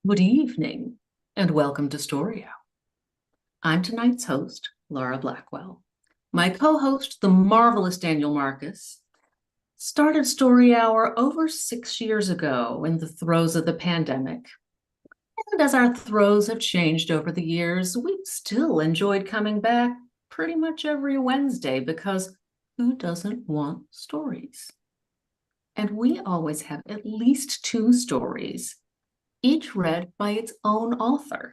Good evening, and welcome to Story Hour. I'm tonight's host, Laura Blackwell. My co-host, the marvelous Daniel Marcus, started Story Hour over 6 years ago in the throes of the pandemic. And as our throes have changed over the years, we've still enjoyed coming back pretty much every Wednesday because who doesn't want stories? And we always have at least two stories, each read by its own author.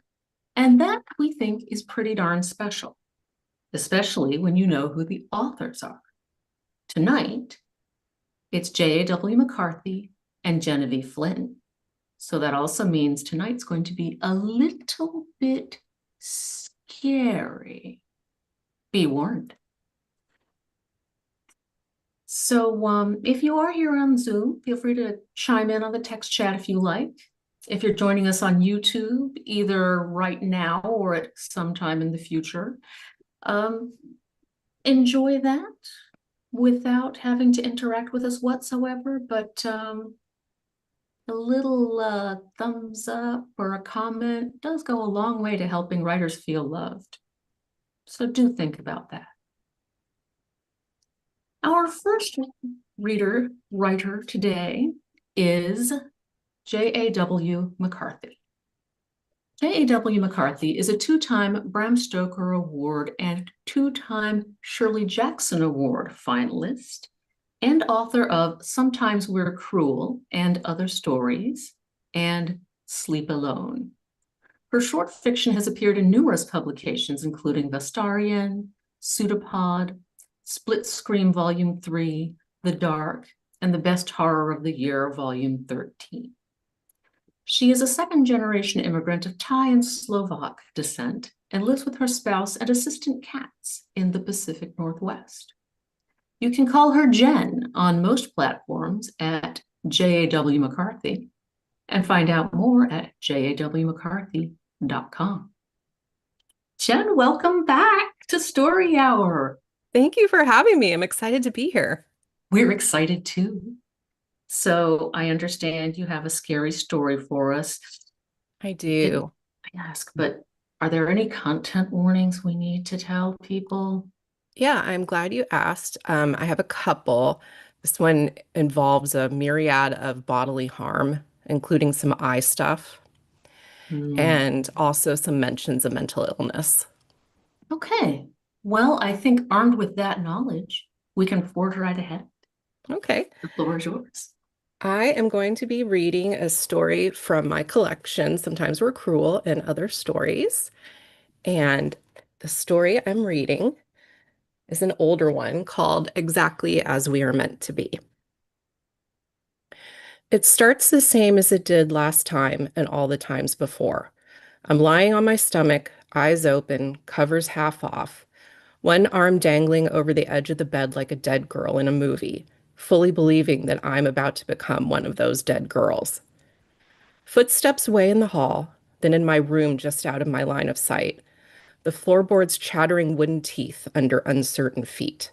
And that we think is pretty darn special, especially when you know who the authors are. Tonight, it's J.A.W. McCarthy and Geneve Flynn. So that also means tonight's going to be a little bit scary. Be warned. So if you are here on Zoom, feel free to chime in on the text chat if you like. If you're joining us on YouTube, either right now or at some time in the future, enjoy that without having to interact with us whatsoever. But a little thumbs up or a comment does go a long way to helping writers feel loved. So do think about that. Our first writer today is J.A.W. McCarthy. J.A.W. McCarthy is a two-time Bram Stoker Award and two-time Shirley Jackson Award finalist and author of Sometimes We're Cruel and Other Stories and Sleep Alone. Her short fiction has appeared in numerous publications, including Vestarian, Pseudopod, Split Screen Volume 3, The Dark, and The Best Horror of the Year, Volume 13. She is a second-generation immigrant of Thai and Slovak descent and lives with her spouse and assistant cats in the Pacific Northwest. You can call her Jen on most platforms at J.A.W. McCarthy and find out more at jawmccarthy.com. Jen, welcome back to Story Hour. Thank you for having me. I'm excited to be here. We're excited too. So I understand you have a scary story for us. I Didn't do. ask, but are there any content warnings we need to tell people? Yeah, I'm glad you asked. I have a couple. This one involves a myriad of bodily harm, including some eye stuff Hmm. and also some mentions of mental illness. Okay. Well, I think armed with that knowledge, we can forge right ahead. Okay. The floor is yours. I am going to be reading a story from my collection, Sometimes We're Cruel and Other Stories. And the story I'm reading is an older one called Exactly as We Are Meant to Be. It starts the same as it did last time and all the times before. I'm lying on my stomach, eyes open, covers half off, one arm dangling over the edge of the bed like a dead girl in a movie, fully believing that I'm about to become one of those dead girls. Footsteps way in the hall, then in my room just out of my line of sight, the floorboards chattering wooden teeth under uncertain feet.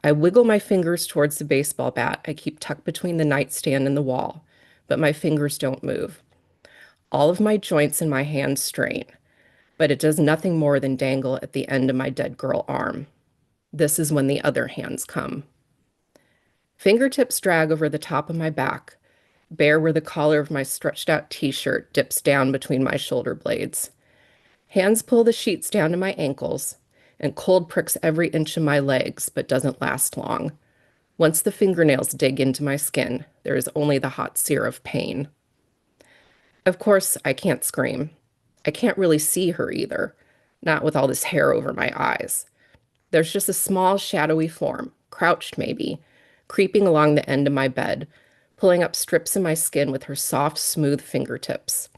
I wiggle my fingers towards the baseball bat I keep tucked between the nightstand and the wall, but my fingers don't move. All of my joints in my hands strain, but it does nothing more than dangle at the end of my dead girl arm. This is when the other hands come. Fingertips drag over the top of my back, bare where the collar of my stretched out t-shirt dips down between my shoulder blades. Hands pull the sheets down to my ankles, and cold pricks every inch of my legs, but doesn't last long. Once the fingernails dig into my skin, there is only the hot sear of pain. Of course, I can't scream. I can't really see her either, not with all this hair over my eyes. There's just a small, shadowy form, crouched maybe, creeping along the end of my bed, pulling up strips of my skin with her soft, smooth fingertips.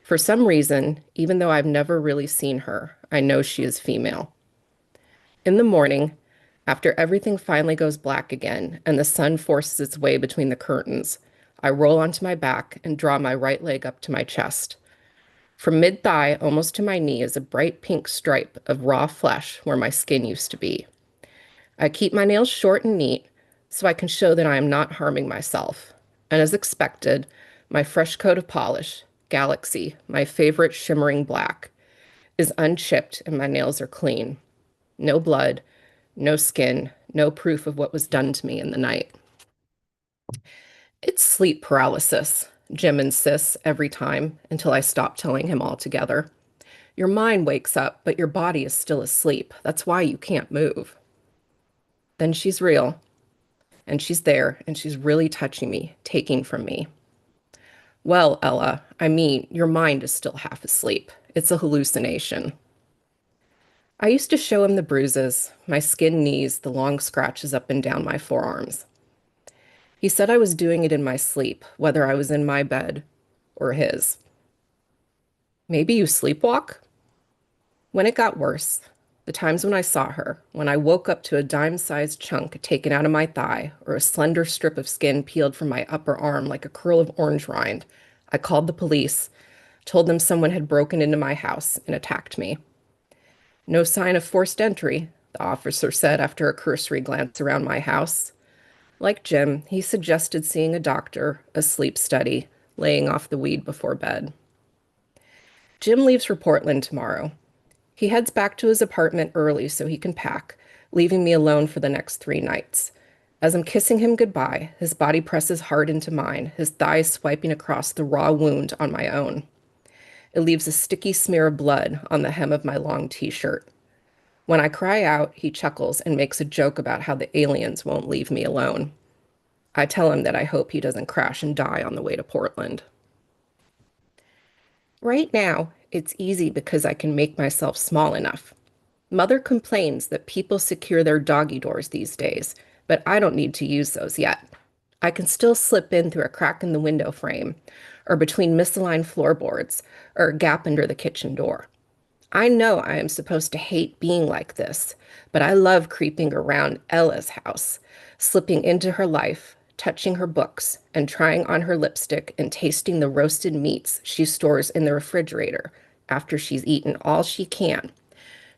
For some reason, even though I've never really seen her, I know she is female. In the morning, after everything finally goes black again and the sun forces its way between the curtains, I roll onto my back and draw my right leg up to my chest. From mid-thigh almost to my knee is a bright pink stripe of raw flesh where my skin used to be. I keep my nails short and neat so I can show that I am not harming myself. And as expected, my fresh coat of polish, Galaxy, my favorite shimmering black, is unchipped and my nails are clean. No blood, no skin, no proof of what was done to me in the night. It's sleep paralysis, Jim insists every time until I stop telling him altogether. Your mind wakes up, but your body is still asleep. That's why you can't move. Then she's real, and she's there, and she's really touching me, taking from me. Well, Ella, I mean, your mind is still half asleep. It's a hallucination. I used to show him the bruises, my skinned knees, the long scratches up and down my forearms. He said I was doing it in my sleep, whether I was in my bed or his. Maybe you sleepwalk? When it got worse, the times when I saw her, when I woke up to a dime-sized chunk taken out of my thigh or a slender strip of skin peeled from my upper arm like a curl of orange rind, I called the police, told them someone had broken into my house and attacked me. No sign of forced entry, the officer said after a cursory glance around my house. Like Jim, he suggested seeing a doctor, a sleep study, laying off the weed before bed. Jim leaves for Portland tomorrow. He heads back to his apartment early so he can pack, leaving me alone for the next 3 nights. As I'm kissing him goodbye, his body presses hard into mine, his thighs swiping across the raw wound on my own. It leaves a sticky smear of blood on the hem of my long t-shirt. When I cry out, he chuckles and makes a joke about how the aliens won't leave me alone. I tell him that I hope he doesn't crash and die on the way to Portland. Right now, it's easy because I can make myself small enough. Mother complains that people secure their doggy doors these days, but I don't need to use those yet. I can still slip in through a crack in the window frame, or between misaligned floorboards, or a gap under the kitchen door. I know I am supposed to hate being like this, but I love creeping around Ella's house, slipping into her life, touching her books, and trying on her lipstick and tasting the roasted meats she stores in the refrigerator after she's eaten all she can,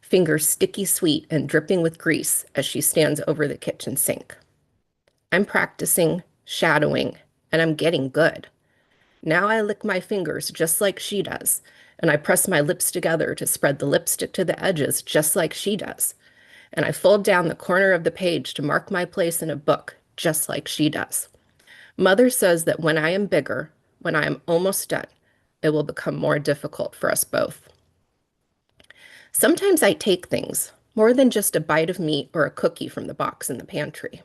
fingers sticky sweet and dripping with grease as she stands over the kitchen sink. I'm practicing, shadowing, and I'm getting good. Now I lick my fingers just like she does, and I press my lips together to spread the lipstick to the edges just like she does. And I fold down the corner of the page to mark my place in a book just like she does. Mother says that when I am bigger, when I am almost done, it will become more difficult for us both. Sometimes I take things, more than just a bite of meat or a cookie from the box in the pantry.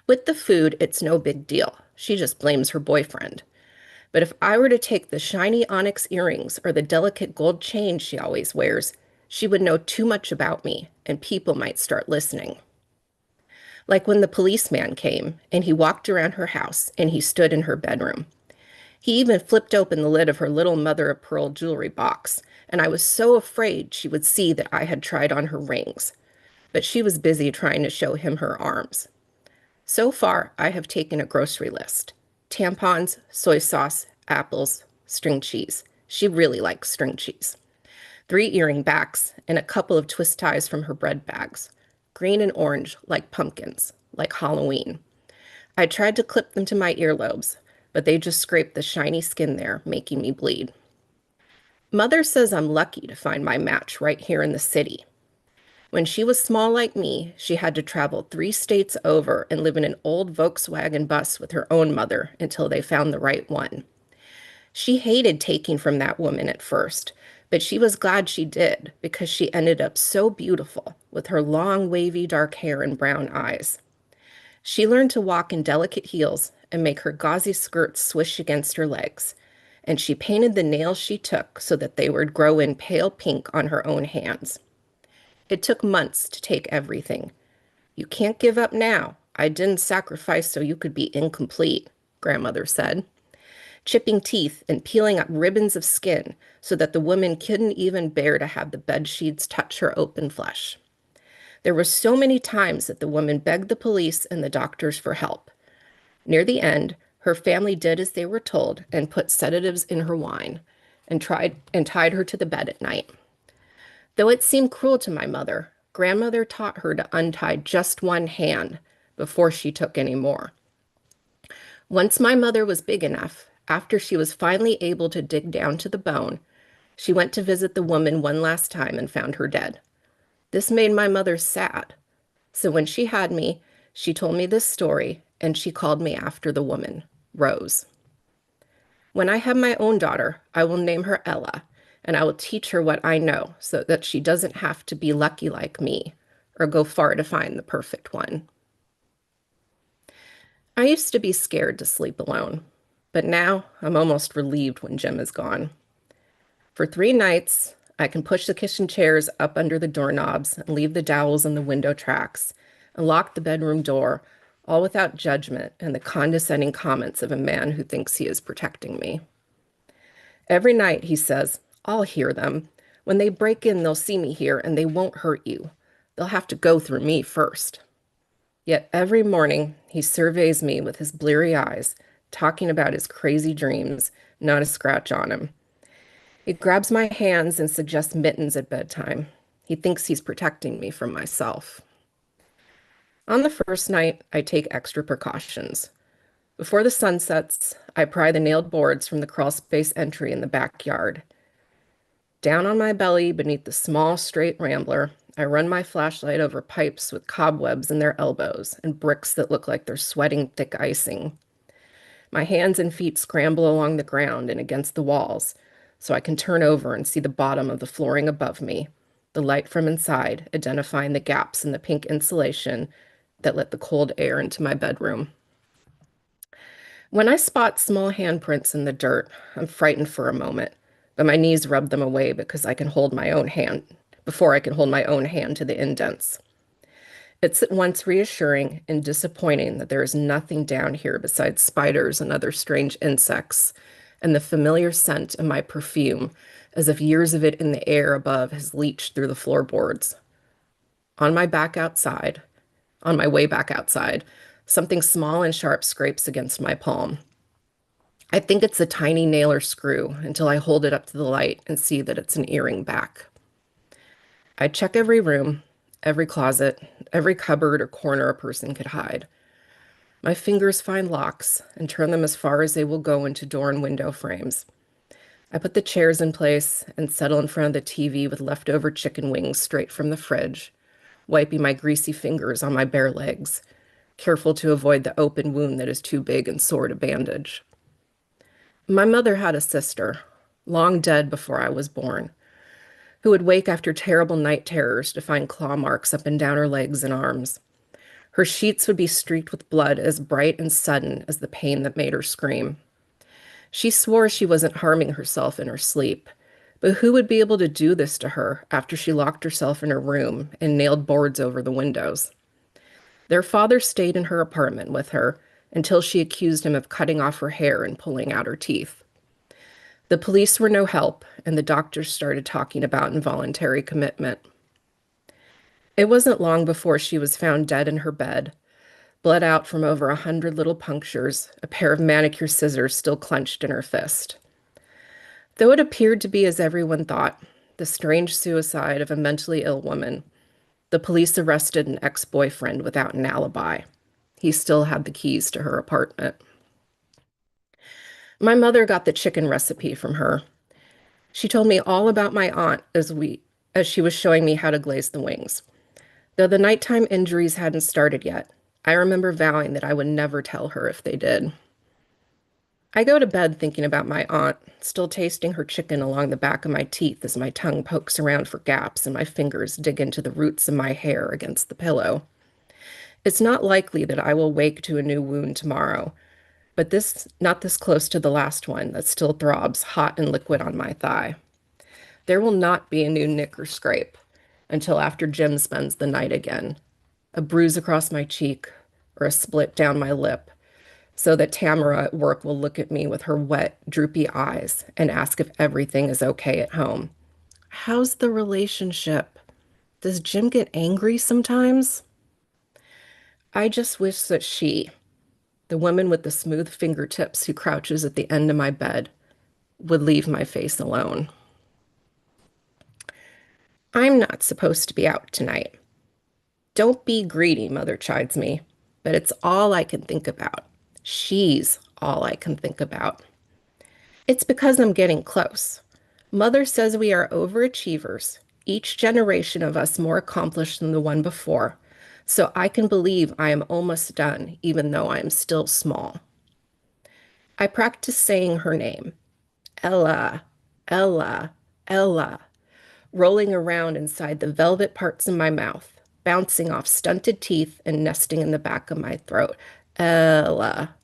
With the food, it's no big deal. She just blames her boyfriend. But if I were to take the shiny onyx earrings or the delicate gold chain she always wears, she would know too much about me, and people might start listening. Like when the policeman came, and he walked around her house, and he stood in her bedroom. He even flipped open the lid of her little mother-of-pearl jewelry box, and I was so afraid she would see that I had tried on her rings. But she was busy trying to show him her arms. So far, I have taken a grocery list. Tampons, soy sauce, apples, string cheese. She really likes string cheese. 3 earring backs and a couple of twist ties from her bread bags. Green and orange, like pumpkins, like Halloween. I tried to clip them to my earlobes, but they just scraped the shiny skin there, making me bleed. Mother says I'm lucky to find my match right here in the city. When she was small like me, she had to travel 3 states over and live in an old Volkswagen bus with her own mother until they found the right one. She hated taking from that woman at first, but she was glad she did because she ended up so beautiful with her long, wavy dark hair and brown eyes. She learned to walk in delicate heels and make her gauzy skirts swish against her legs, and she painted the nails she took so that they would grow in pale pink on her own hands. It took months to take everything. You can't give up now. I didn't sacrifice so you could be incomplete, grandmother said, chipping teeth and peeling up ribbons of skin so that the woman couldn't even bear to have the bed sheets touch her open flesh. There were so many times that the woman begged the police and the doctors for help. Near the end, her family did as they were told and put sedatives in her wine and tied her to the bed at night. Though it seemed cruel to my mother, grandmother taught her to untie just one hand before she took any more. Once my mother was big enough, After she was finally able to dig down to the bone, she went to visit the woman one last time and found her dead. This made my mother sad. So when she had me, she told me this story and she called me after the woman, Rose. When I have my own daughter, I will name her Ella, and I will teach her what I know so that she doesn't have to be lucky like me or go far to find the perfect one. I used to be scared to sleep alone, but now I'm almost relieved when Jim is gone. For 3 nights, I can push the kitchen chairs up under the doorknobs and leave the dowels in the window tracks and lock the bedroom door, all without judgment and the condescending comments of a man who thinks he is protecting me. Every night, he says, I'll hear them. When they break in, they'll see me here and they won't hurt you. They'll have to go through me first. Yet every morning, he surveys me with his bleary eyes, talking about his crazy dreams, not a scratch on him. He grabs my hands and suggests mittens at bedtime. He thinks he's protecting me from myself. On the first night, I take extra precautions. Before the sun sets, I pry the nailed boards from the crawl space entry in the backyard. Down on my belly beneath the small, straight rambler, I run my flashlight over pipes with cobwebs in their elbows and bricks that look like they're sweating thick icing. My hands and feet scramble along the ground and against the walls, so I can turn over and see the bottom of the flooring above me, the light from inside identifying the gaps in the pink insulation that let the cold air into my bedroom. When I spot small handprints in the dirt, I'm frightened for a moment, but my knees rub them away because I can hold my own hand before I can hold my own hand to the indents. It's at once reassuring and disappointing that there is nothing down here besides spiders and other strange insects, and the familiar scent of my perfume, as if years of it in the air above has leached through the floorboards. On my back outside, on my way back outside, something small and sharp scrapes against my palm. I think it's a tiny nail or screw until I hold it up to the light and see that it's an earring back. I check every room, every closet, every cupboard or corner a person could hide. My fingers find locks and turn them as far as they will go into door and window frames. I put the chairs in place and settle in front of the TV with leftover chicken wings straight from the fridge, wiping my greasy fingers on my bare legs, careful to avoid the open wound that is too big and sore to bandage. My mother had a sister, long dead before I was born, who would wake after terrible night terrors to find claw marks up and down her legs and arms. Her sheets would be streaked with blood as bright and sudden as the pain that made her scream. She swore she wasn't harming herself in her sleep, but who would be able to do this to her after she locked herself in her room and nailed boards over the windows? Their father stayed in her apartment with her until she accused him of cutting off her hair and pulling out her teeth. The police were no help, and the doctors started talking about involuntary commitment. It wasn't long before she was found dead in her bed, bled out from over 100 little punctures, a pair of manicure scissors still clenched in her fist. Though it appeared to be as everyone thought, the strange suicide of a mentally ill woman, the police arrested an ex-boyfriend without an alibi. He still had the keys to her apartment. My mother got the chicken recipe from her. She told me all about my aunt as she was showing me how to glaze the wings. Though the nighttime injuries hadn't started yet, I remember vowing that I would never tell her if they did. I go to bed thinking about my aunt, still tasting her chicken along the back of my teeth as my tongue pokes around for gaps and my fingers dig into the roots of my hair against the pillow. It's not likely that I will wake to a new wound tomorrow, but not this close to the last one that still throbs hot and liquid on my thigh. There will not be a new nick or scrape until after Jim spends the night again, a bruise across my cheek or a split down my lip, so that Tamara at work will look at me with her wet, droopy eyes and ask if everything is okay at home. How's the relationship? Does Jim get angry sometimes? I just wish that she, the woman with the smooth fingertips who crouches at the end of my bed, would leave my face alone. I'm not supposed to be out tonight. Don't be greedy, Mother chides me, but it's all I can think about. She's all I can think about. It's because I'm getting close. Mother says we are overachievers, each generation of us more accomplished than the one before. So I can believe I am almost done, even though I am still small. I practice saying her name, Ella, Ella, Ella, rolling around inside the velvet parts of my mouth, bouncing off stunted teeth and nesting in the back of my throat. Ella.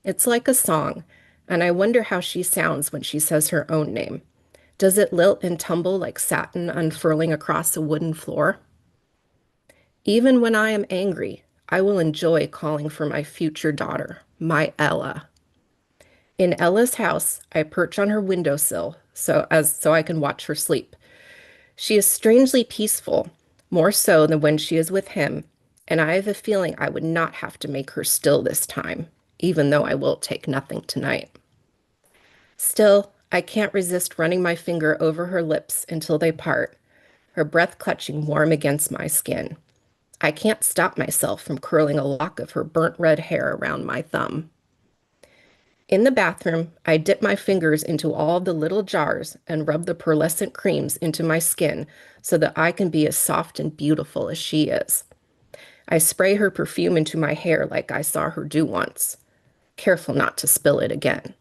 It's like a song, and I wonder how she sounds when she says her own name. Does it lilt and tumble like satin unfurling across a wooden floor? Even when I am angry, I will enjoy calling for my future daughter, my Ella. In Ella's house, I perch on her windowsill so I can watch her sleep. She is strangely peaceful, more so than when she is with him, and I have a feeling I would not have to make her still this time, even though I will take nothing tonight. Still, I can't resist running my finger over her lips until they part, her breath clutching warm against my skin. I can't stop myself from curling a lock of her burnt red hair around my thumb. In the bathroom, I dip my fingers into all the little jars and rub the pearlescent creams into my skin so that I can be as soft and beautiful as she is. I spray her perfume into my hair like I saw her do once, careful not to spill it again.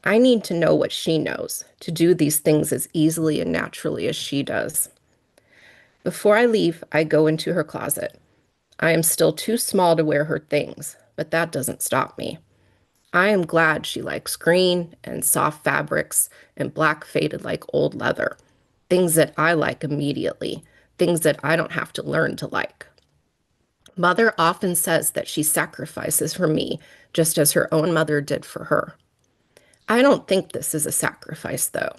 I need to know what she knows, to do these things as easily and naturally as she does. Before I leave, I go into her closet. I am still too small to wear her things, but that doesn't stop me. I am glad she likes green and soft fabrics and black faded like old leather, things that I like immediately, things that I don't have to learn to like. Mother often says that she sacrifices for me, just as her own mother did for her. I don't think this is a sacrifice, though.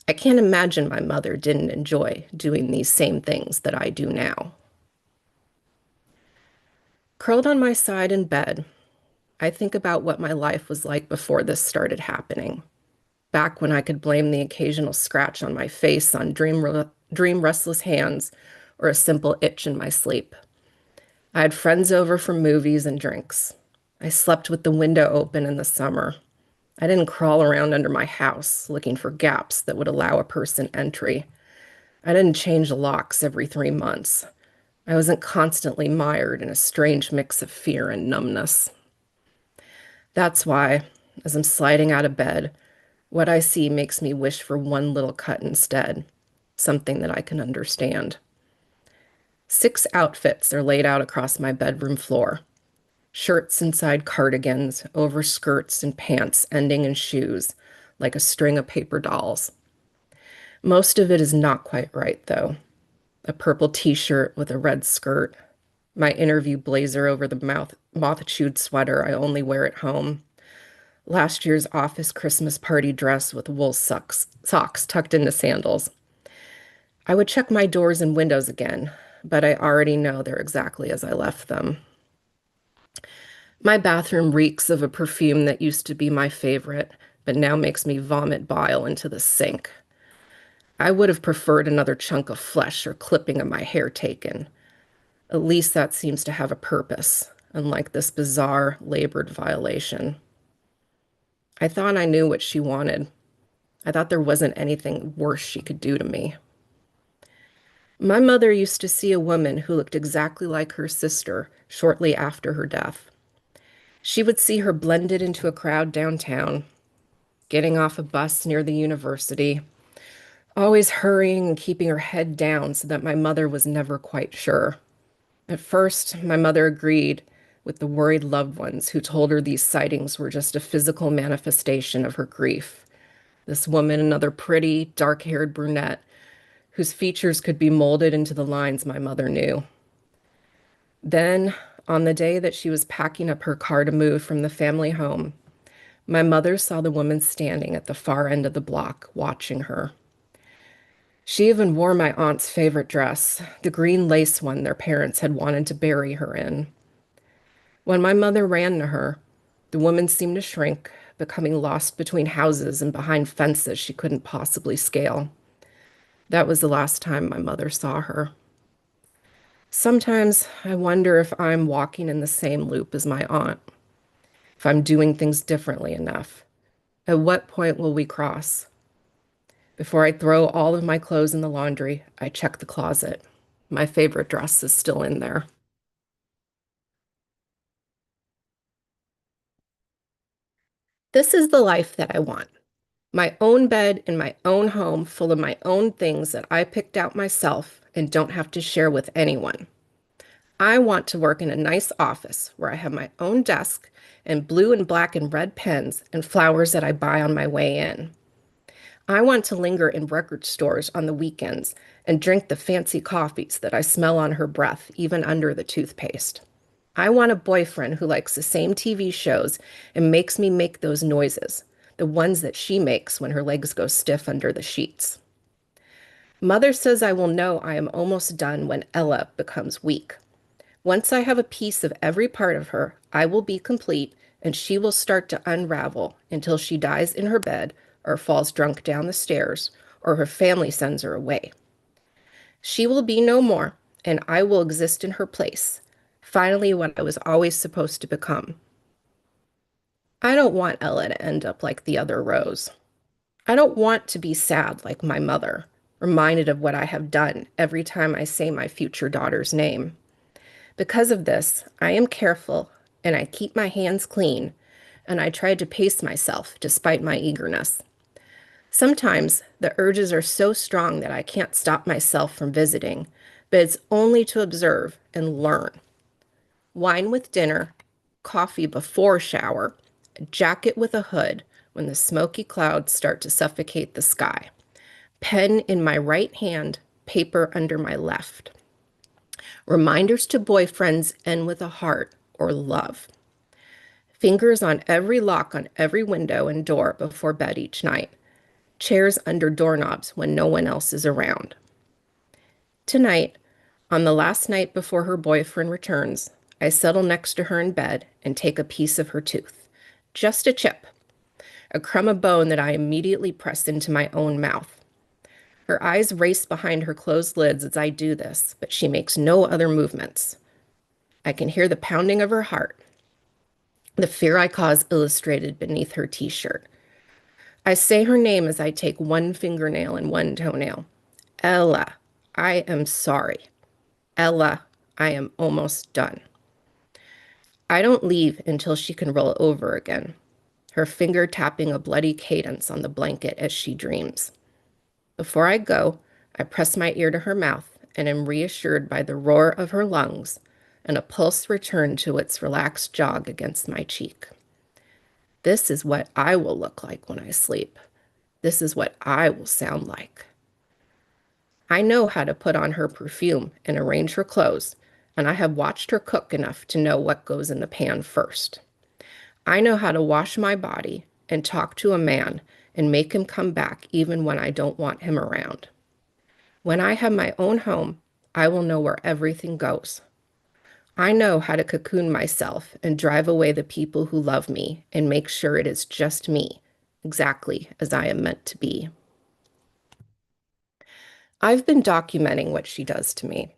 I can't imagine my mother didn't enjoy doing these same things that I do now. Curled on my side in bed, I think about what my life was like before this started happening. Back when I could blame the occasional scratch on my face on dream restless hands or a simple itch in my sleep. I had friends over for movies and drinks. I slept with the window open in the summer. I didn't crawl around under my house looking for gaps that would allow a person entry. I didn't change the locks every 3 months. I wasn't constantly mired in a strange mix of fear and numbness. That's why, as I'm sliding out of bed, what I see makes me wish for one little cut instead, something that I can understand. 6 outfits are laid out across my bedroom floor. Shirts inside cardigans, over skirts and pants ending in shoes, like a string of paper dolls. Most of it is not quite right, though. A purple t-shirt with a red skirt, my interview blazer over the moth-chewed sweater I only wear at home, last year's office Christmas party dress with wool socks tucked into sandals. I would check my doors and windows again, but I already know they're exactly as I left them. My bathroom reeks of a perfume that used to be my favorite, but now makes me vomit bile into the sink. I would have preferred another chunk of flesh or clipping of my hair taken. At least that seems to have a purpose, unlike this bizarre, labored violation. I thought I knew what she wanted. I thought there wasn't anything worse she could do to me. My mother used to see a woman who looked exactly like her sister shortly after her death. She would see her blended into a crowd downtown, getting off a bus near the university, always hurrying and keeping her head down so that my mother was never quite sure. At first, my mother agreed with the worried loved ones who told her these sightings were just a physical manifestation of her grief. This woman, another pretty, dark-haired brunette, whose features could be molded into the lines my mother knew. Then, on the day that she was packing up her car to move from the family home, my mother saw the woman standing at the far end of the block, watching her. She even wore my aunt's favorite dress, the green lace one their parents had wanted to bury her in. When my mother ran to her, the woman seemed to shrink, becoming lost between houses and behind fences she couldn't possibly scale. That was the last time my mother saw her. Sometimes I wonder if I'm walking in the same loop as my aunt, if I'm doing things differently enough, At what point will we cross? Before I throw all of my clothes in the laundry, I check the closet. My favorite dress is still in there. This is the life that I want. My own bed in my own home, full of my own things that I picked out myself and don't have to share with anyone. I want to work in a nice office where I have my own desk and blue and black and red pens and flowers that I buy on my way in. I want to linger in record stores on the weekends and drink the fancy coffees that I smell on her breath, even under the toothpaste. I want a boyfriend who likes the same TV shows and makes me make those noises, the ones that she makes when her legs go stiff under the sheets. Mother says I will know I am almost done when Ella becomes weak. Once I have a piece of every part of her, I will be complete and she will start to unravel until she dies in her bed or falls drunk down the stairs or her family sends her away. She will be no more and I will exist in her place, finally what I was always supposed to become. I don't want Ella to end up like the other Rose. I don't want to be sad like my mother, reminded of what I have done every time I say my future daughter's name. Because of this, I am careful and I keep my hands clean, and I try to pace myself despite my eagerness. Sometimes the urges are so strong that I can't stop myself from visiting, but it's only to observe and learn. Wine with dinner, coffee before shower, a jacket with a hood when the smoky clouds start to suffocate the sky. Pen in my right hand, paper under my left. Reminders to boyfriends end with a heart or love. Fingers on every lock on every window and door before bed each night. Chairs under doorknobs when no one else is around. Tonight, on the last night before her boyfriend returns, I settle next to her in bed and take a piece of her tooth. Just a chip, a crumb of bone that I immediately press into my own mouth. Her eyes race behind her closed lids as I do this, but she makes no other movements. I can hear the pounding of her heart, the fear I cause illustrated beneath her t-shirt. I say her name as I take one fingernail and one toenail. Ella, I am sorry. Ella, I am almost done. I don't leave until she can roll over again, her finger tapping a bloody cadence on the blanket as she dreams. Before I go, I press my ear to her mouth and am reassured by the roar of her lungs and a pulse return to its relaxed jog against my cheek. This is what I will look like when I sleep. This is what I will sound like. I know how to put on her perfume and arrange her clothes, and I have watched her cook enough to know what goes in the pan first. I know how to wash my body and talk to a man and make him come back even when I don't want him around. When I have my own home, I will know where everything goes. I know how to cocoon myself and drive away the people who love me and make sure it is just me, exactly as I am meant to be. I've been documenting what she does to me.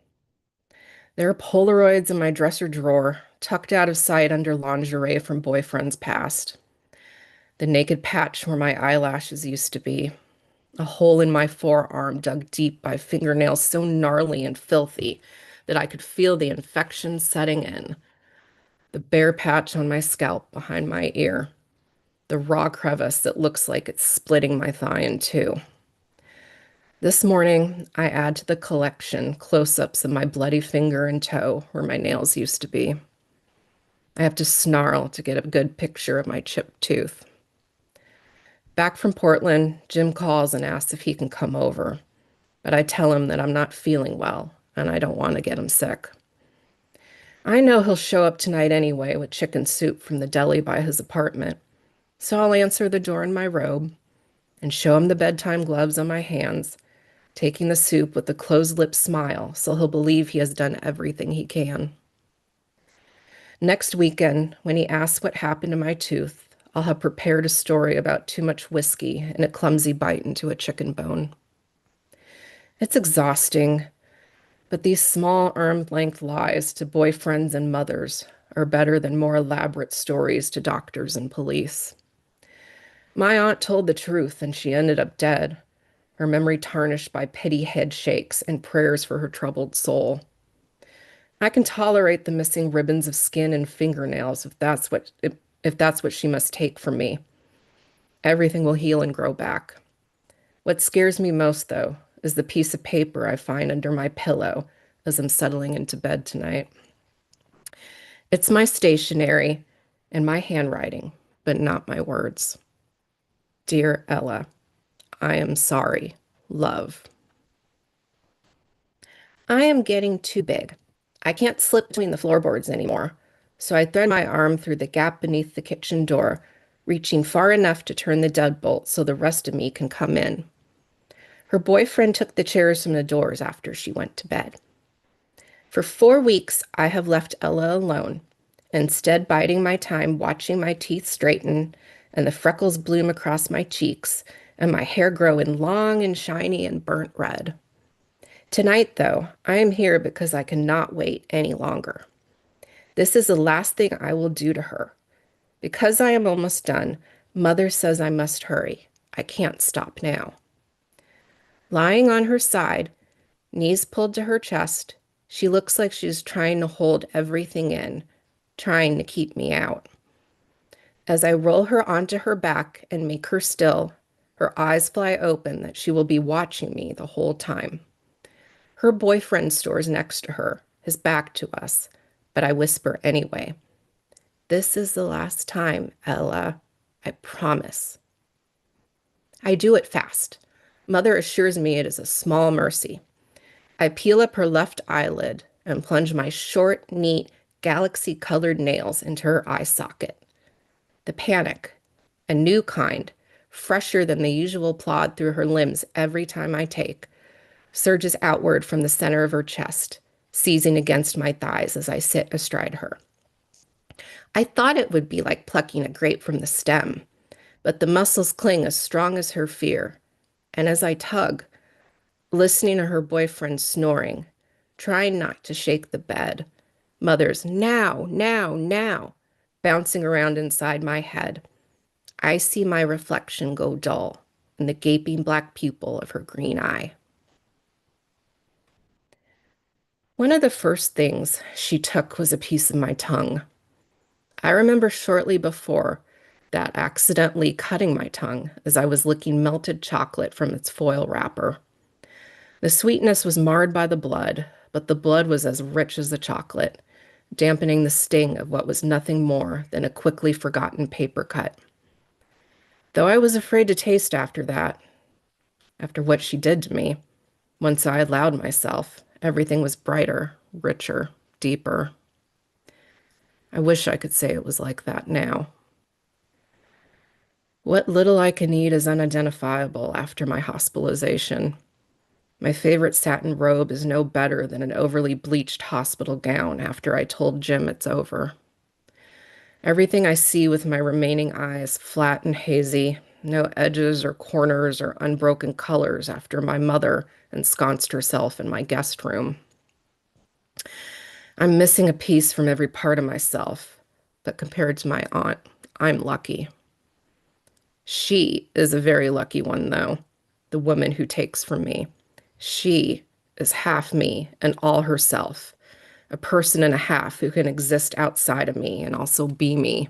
There are Polaroids in my dresser drawer, tucked out of sight under lingerie from boyfriends past. The naked patch where my eyelashes used to be. A hole in my forearm dug deep by fingernails so gnarly and filthy that I could feel the infection setting in. The bare patch on my scalp behind my ear. The raw crevice that looks like it's splitting my thigh in two. This morning, I add to the collection close-ups of my bloody finger and toe where my nails used to be. I have to snarl to get a good picture of my chipped tooth. Back from Portland, Jim calls and asks if he can come over, but I tell him that I'm not feeling well and I don't want to get him sick. I know he'll show up tonight anyway with chicken soup from the deli by his apartment, so I'll answer the door in my robe and show him the bedtime gloves on my hands, taking the soup with a closed-lipped smile so he'll believe he has done everything he can. Next weekend, when he asks what happened to my tooth, I'll have prepared a story about too much whiskey and a clumsy bite into a chicken bone. It's exhausting, but these small arm-length lies to boyfriends and mothers are better than more elaborate stories to doctors and police. My aunt told the truth, and she ended up dead, her memory tarnished by pity head shakes and prayers for her troubled soul. I can tolerate the missing ribbons of skin and fingernails if that's what she must take from me. Everything will heal and grow back. What scares me most, though, is the piece of paper I find under my pillow as I'm settling into bed tonight. It's my stationery and my handwriting, but not my words. Dear Ella, I am sorry. Love. I am getting too big. I can't slip between the floorboards anymore, so I thread my arm through the gap beneath the kitchen door, reaching far enough to turn the deadbolt so the rest of me can come in. Her boyfriend took the chairs from the doors after she went to bed. For 4 weeks, I have left Ella alone, instead biding my time watching my teeth straighten and the freckles bloom across my cheeks and my hair grow in long and shiny and burnt red. Tonight, though, I am here because I cannot wait any longer. This is the last thing I will do to her. Because I am almost done, Mother says I must hurry. I can't stop now. Lying on her side, knees pulled to her chest, she looks like she's trying to hold everything in, trying to keep me out. As I roll her onto her back and make her still, her eyes fly open that she will be watching me the whole time. Her boyfriend stores next to her, his back to us, but I whisper anyway. This is the last time, Ella. I promise. I do it fast. Mother assures me it is a small mercy. I peel up her left eyelid and plunge my short, neat, galaxy-colored nails into her eye socket. The panic, a new kind, fresher than the usual plod through her limbs every time I take, surges outward from the center of her chest, seizing against my thighs as I sit astride her. I thought it would be like plucking a grape from the stem, but the muscles cling as strong as her fear, and as I tug, listening to her boyfriend snoring, trying not to shake the bed, Mother's now, now, now, bouncing around inside my head, I see my reflection go dull in the gaping black pupil of her green eye. One of the first things she took was a piece of my tongue. I remember shortly before that accidentally cutting my tongue as I was licking melted chocolate from its foil wrapper. The sweetness was marred by the blood, but the blood was as rich as the chocolate, dampening the sting of what was nothing more than a quickly forgotten paper cut. Though I was afraid to taste after that, after what she did to me, once I allowed myself, everything was brighter, richer, deeper. I wish I could say it was like that now. What little I can eat is unidentifiable after my hospitalization. My favorite satin robe is no better than an overly bleached hospital gown after I told Jim it's over. Everything I see with my remaining eyes flat and hazy, no edges or corners or unbroken colors after my mother ensconced herself in my guest room. I'm missing a piece from every part of myself, but compared to my aunt, I'm lucky. She is a very lucky one, though, the woman who takes from me. She is half me and all herself, a person and a half who can exist outside of me and also be me.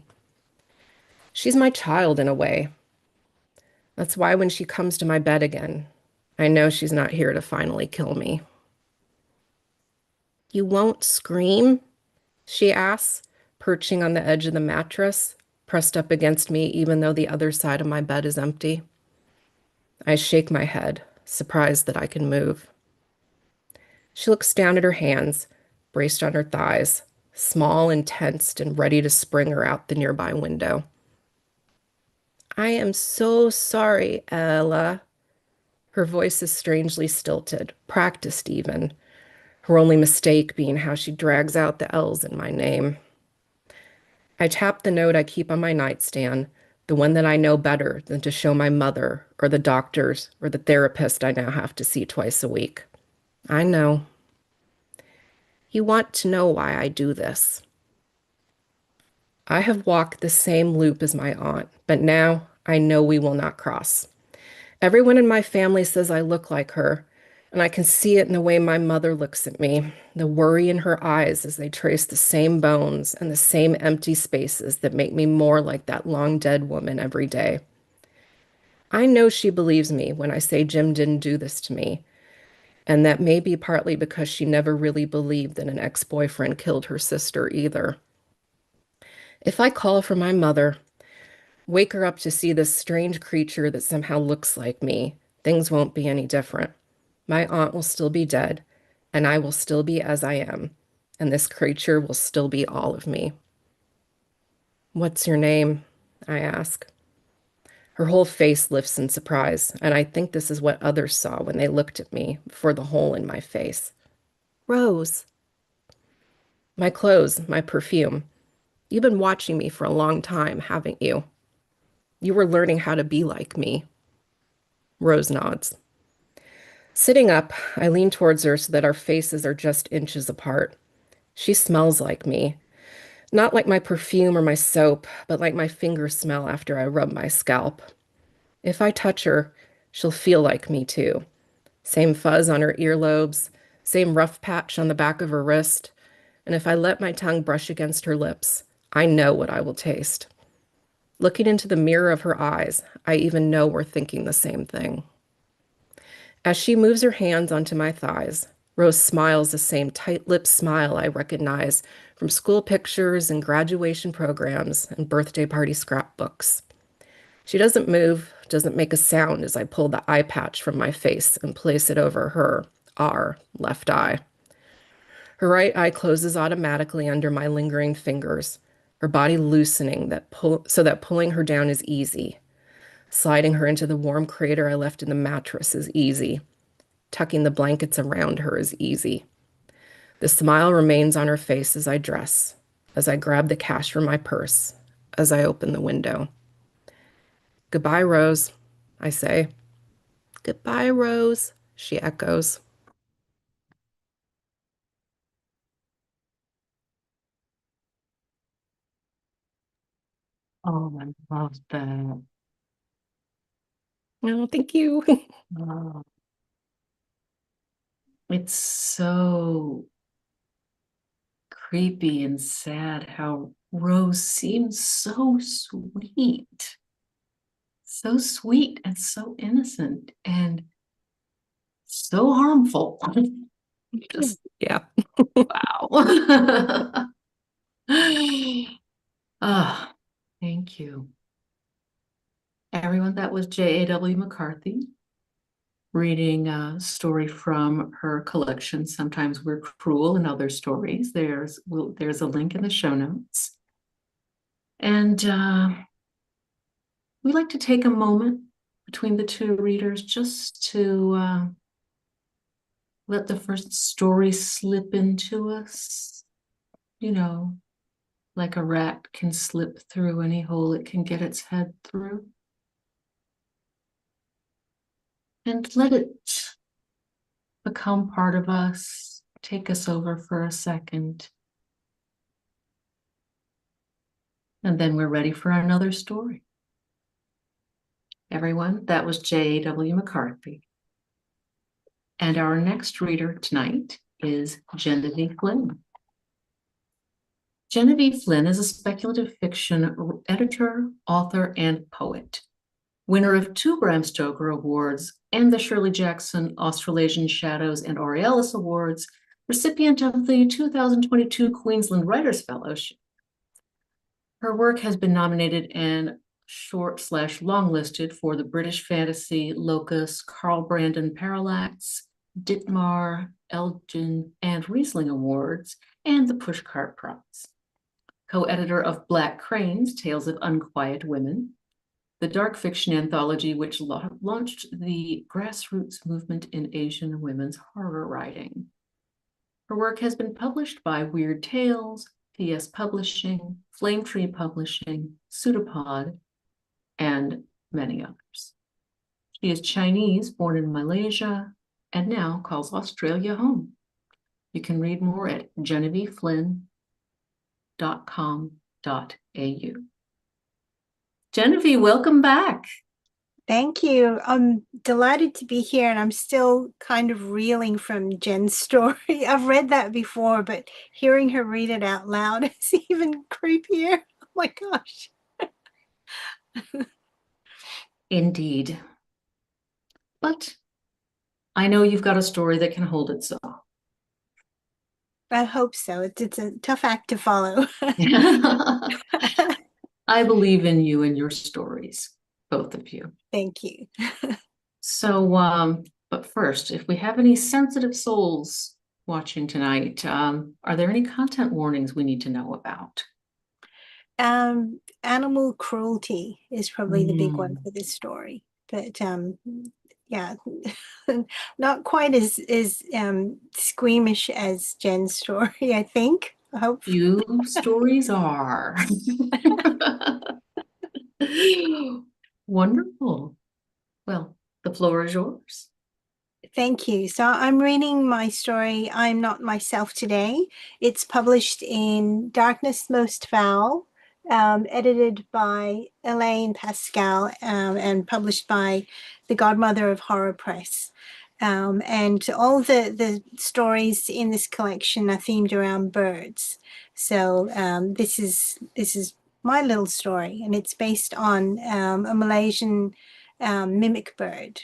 She's my child in a way. That's why when she comes to my bed again, I know she's not here to finally kill me. You won't scream? She asks, perching on the edge of the mattress, pressed up against me even though the other side of my bed is empty. I shake my head, surprised that I can move. She looks down at her hands, braced on her thighs, small and tensed and ready to spring her out the nearby window. I am so sorry, Ella. Her voice is strangely stilted, practiced even, her only mistake being how she drags out the L's in my name. I tap the note I keep on my nightstand, the one that I know better than to show my mother or the doctors or the therapist I now have to see twice a week. I know. You want to know why I do this. I have walked the same loop as my aunt, but now I know we will not cross. Everyone in my family says I look like her, and I can see it in the way my mother looks at me, the worry in her eyes as they trace the same bones and the same empty spaces that make me more like that long dead woman every day. I know she believes me when I say Jim didn't do this to me, and that may be partly because she never really believed that an ex-boyfriend killed her sister either. If I call for my mother, wake her up to see this strange creature that somehow looks like me, things won't be any different. My aunt will still be dead, and I will still be as I am, and this creature will still be all of me. What's your name? I ask. Her whole face lifts in surprise, and I think this is what others saw when they looked at me for the hole in my face. Rose. My clothes, my perfume. You've been watching me for a long time, haven't you? You were learning how to be like me. Rose nods. Sitting up, I lean towards her so that our faces are just inches apart. She smells like me. Not like my perfume or my soap, but like my fingers smell after I rub my scalp. If I touch her, she'll feel like me too. Same fuzz on her earlobes, same rough patch on the back of her wrist. And if I let my tongue brush against her lips, I know what I will taste. Looking into the mirror of her eyes, I even know we're thinking the same thing. As she moves her hands onto my thighs, Rose smiles the same tight-lipped smile I recognize from school pictures and graduation programs and birthday party scrapbooks. She doesn't move, doesn't make a sound as I pull the eye patch from my face and place it over our left eye. Her right eye closes automatically under my lingering fingers, her body loosening so that pulling her down is easy. Sliding her into the warm crater I left in the mattress is easy. Tucking the blankets around her is easy. The smile remains on her face as I dress, as I grab the cash from my purse, as I open the window. Goodbye, Rose, I say. Goodbye, Rose, she echoes. Oh, I love that. Oh, thank you. Oh, it's so creepy and sad how Rose seems so sweet and so innocent and so harmful. Just Yeah. wow. Ah, thank you. Everyone, that was J.A.W. McCarthy reading a story from her collection. Sometimes We're Cruel and Other Stories. There's a link in the show notes. And we like to take a moment between the two readers just to let the first story slip into us, you know, like a rat can slip through any hole it can get its head through. And let it become part of us, take us over for a second. And then we're ready for another story. Everyone, that was J.A.W. McCarthy. And our next reader tonight is Genevieve Flynn. Genevieve Flynn is a speculative fiction editor, author, and poet. Winner of 2 Bram Stoker Awards and the Shirley Jackson Australasian Shadows and Aurealis Awards, recipient of the 2022 Queensland Writers' Fellowship. Her work has been nominated and short/long-listed for the British Fantasy, Locus, Carl Brandon Parallax, Ditmar, Elgin, and Riesling Awards, and the Pushcart Prize. Co-editor of Black Cranes, Tales of Unquiet Women, the dark fiction anthology which launched the grassroots movement in Asian women's horror writing. Her work has been published by Weird Tales, PS Publishing, Flame Tree Publishing, Pseudopod, and many others. She is Chinese, born in Malaysia, and now calls Australia home. You can read more at genevieveflynn.com.au. Genevieve, welcome back. Thank you. I'm delighted to be here, and I'm still kind of reeling from Jen's story. I've read that before, but hearing her read it out loud is even creepier. Oh my gosh. Indeed. But I know you've got a story that can hold itself. I hope so. It's a tough act to follow. I believe in you and your stories, both of you. Thank you. So, but first, if we have any sensitive souls watching tonight, are there any content warnings we need to know about? Animal cruelty is probably the big one Mm. for this story. But yeah, not quite as squeamish as Jen's story, I think. I hope. Few stories are. Wonderful. Well, the floor is yours. Thank you. So I'm reading my story, I'm Not Myself Today. It's published in Darkness Most Foul, edited by Elaine Pascal, and published by the Godmother of Horror Press. And all the stories in this collection are themed around birds. So this is my little story, and it's based on a Malaysian mimic bird.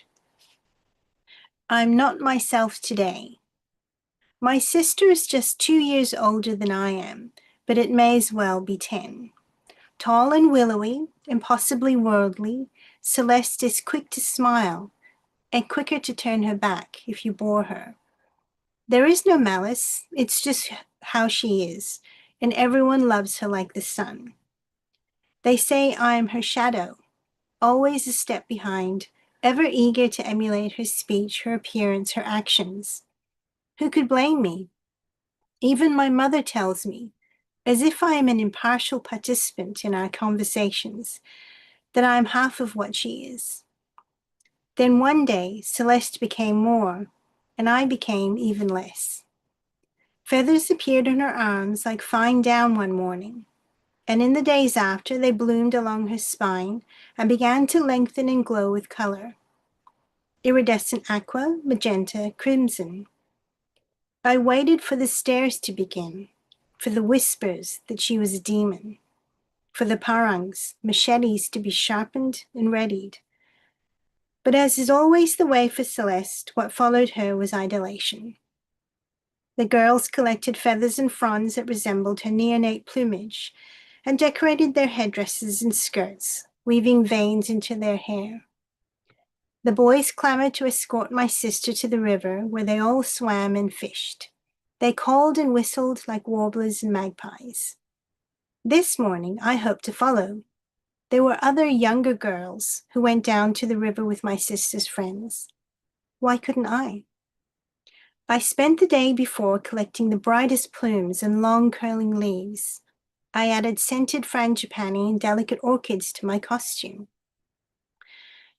I'm not myself today. My sister is just 2 years older than I am, but it may as well be 10. Tall and willowy, impossibly worldly, Celeste is quick to smile and quicker to turn her back if you bore her. There is no malice, it's just how she is, and everyone loves her like the sun. They say I am her shadow, always a step behind, ever eager to emulate her speech, her appearance, her actions. Who could blame me? Even my mother tells me, as if I am an impartial participant in our conversations, that I am half of what she is. Then one day, Celeste became more, and I became even less. Feathers appeared on her arms like fine down one morning, and in the days after, they bloomed along her spine and began to lengthen and glow with color. Iridescent aqua, magenta, crimson. I waited for the stares to begin, for the whispers that she was a demon, for the parangs, machetes to be sharpened and readied. But as is always the way for Celeste, what followed her was idolation. The girls collected feathers and fronds that resembled her neonate plumage and decorated their headdresses and skirts, weaving veins into their hair. The boys clamored to escort my sister to the river where they all swam and fished. They called and whistled like warblers and magpies. This morning, I hoped to follow. There were other younger girls who went down to the river with my sister's friends. Why couldn't I? I spent the day before collecting the brightest plumes and long curling leaves. I added scented frangipani and delicate orchids to my costume.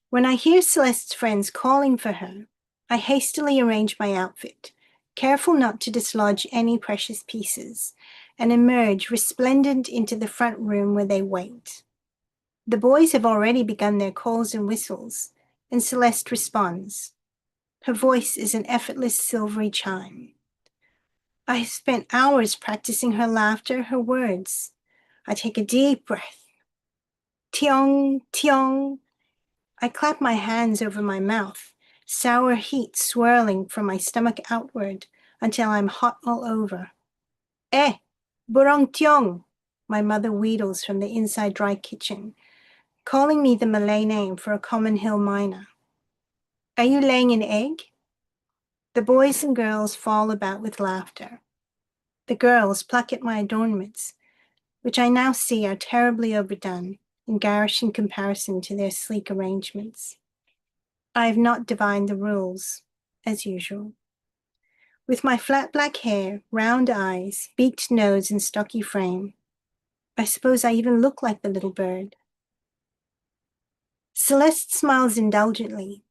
When I hear Celeste's friends calling for her, I hastily arrange my outfit, careful not to dislodge any precious pieces, and emerge resplendent into the front room where they wait. The boys have already begun their calls and whistles, and Celeste responds. Her voice is an effortless silvery chime. I have spent hours practicing her laughter, her words. I take a deep breath. Tiong, tiong. I clap my hands over my mouth, sour heat swirling from my stomach outward until I'm hot all over. Eh, burong tiong, my mother wheedles from the inside dry kitchen, calling me the Malay name for a common hill miner. Are you laying an egg? The boys and girls fall about with laughter. The girls pluck at my adornments, which I now see are terribly overdone and garish in comparison to their sleek arrangements. I have not divined the rules, as usual. With my flat black hair, round eyes, beaked nose, and stocky frame, I suppose I even look like the little bird. Celeste smiles indulgently.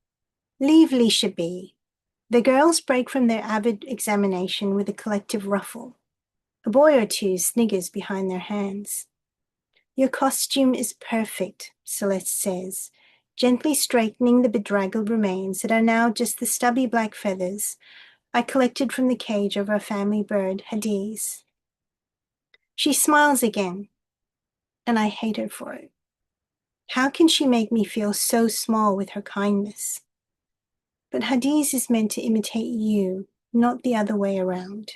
Leave Leisha be. The girls break from their avid examination with a collective ruffle. A boy or two sniggers behind their hands. Your costume is perfect, Celeste says, gently straightening the bedraggled remains that are now just the stubby black feathers I collected from the cage of our family bird, Hades. She smiles again, and I hate her for it. How can she make me feel so small with her kindness? But Hades is meant to imitate you, not the other way around.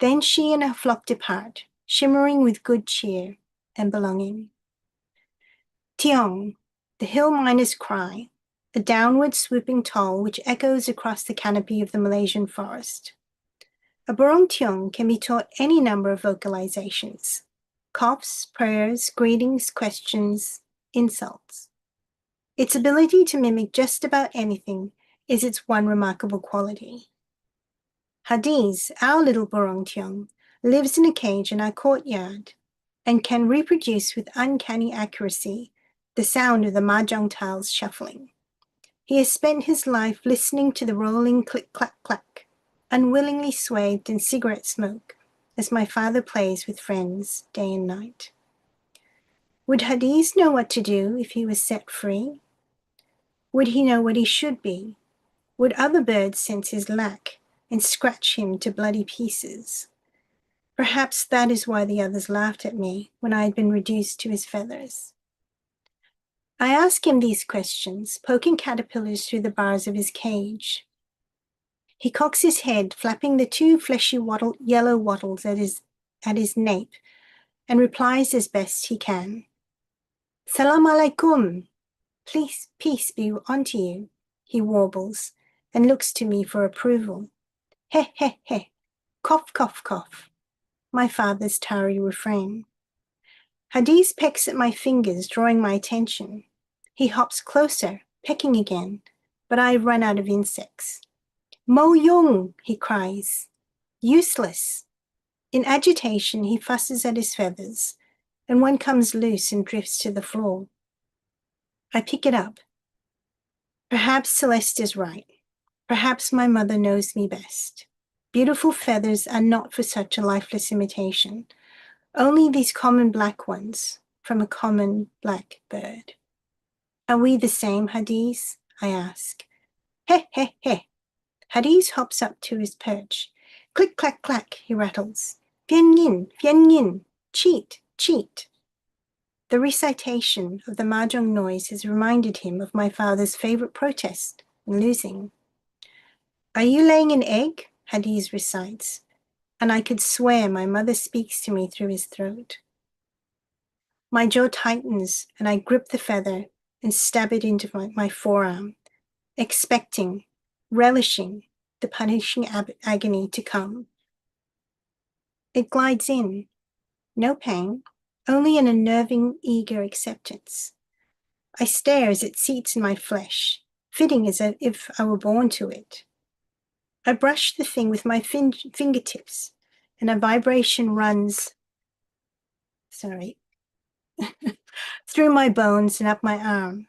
Then she and her flock depart, shimmering with good cheer and belonging. Tiong, the hill miner's cry, a downward swooping toll which echoes across the canopy of the Malaysian forest. A Burong Tiong can be taught any number of vocalizations: coughs, prayers, greetings, questions, insults. Its ability to mimic just about anything is its one remarkable quality. Hades, our little Burong Tiong, lives in a cage in our courtyard and can reproduce with uncanny accuracy the sound of the mahjong tiles shuffling. He has spent his life listening to the rolling click-clack-clack, unwillingly swathed in cigarette smoke, as my father plays with friends day and night. Would Hades know what to do if he was set free? Would he know what he should be? Would other birds sense his lack and scratch him to bloody pieces? Perhaps that is why the others laughed at me when I had been reduced to his feathers. I ask him these questions, poking caterpillars through the bars of his cage. He cocks his head, flapping the two fleshy yellow wattles at his nape, and replies as best he can. Salam alaikum. Please, peace be unto you, he warbles, and looks to me for approval. He, he, he. Cough, cough, cough. My father's tarry refrain. Hades pecks at my fingers, drawing my attention. He hops closer, pecking again, but I run out of insects. Mo Yung, he cries. Useless. In agitation, he fusses at his feathers, and one comes loose and drifts to the floor. I pick it up. Perhaps Celeste is right. Perhaps my mother knows me best. Beautiful feathers are not for such a lifeless imitation. Only these common black ones from a common black bird. Are we the same, Hades? I ask. He, he, he. Hades hops up to his perch. Click, clack, clack, he rattles. Fian yin, cheat, cheat. The recitation of the mahjong noise has reminded him of my father's favorite protest in losing. Are you laying an egg? Hades recites, and I could swear my mother speaks to me through his throat. My jaw tightens, and I grip the feather and stab it into my forearm, expecting, relishing the punishing agony to come. It glides in. No pain, only an unnerving, eager acceptance. I stare as it seats in my flesh, fitting as if I were born to it. I brush the thing with my fingertips, and a vibration runs, through my bones and up my arm.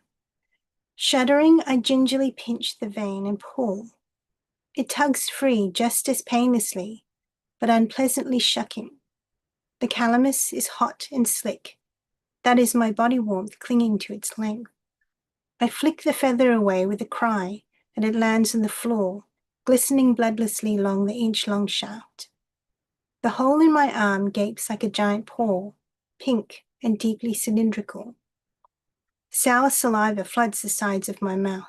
Shuddering, I gingerly pinch the vein and pull. It tugs free just as painlessly, but unpleasantly shucking. The calamus is hot and slick. That is my body warmth clinging to its length. I flick the feather away with a cry, and it lands on the floor, glistening bloodlessly along the inch-long shaft. The hole in my arm gapes like a giant paw, pink and deeply cylindrical. Sour saliva floods the sides of my mouth.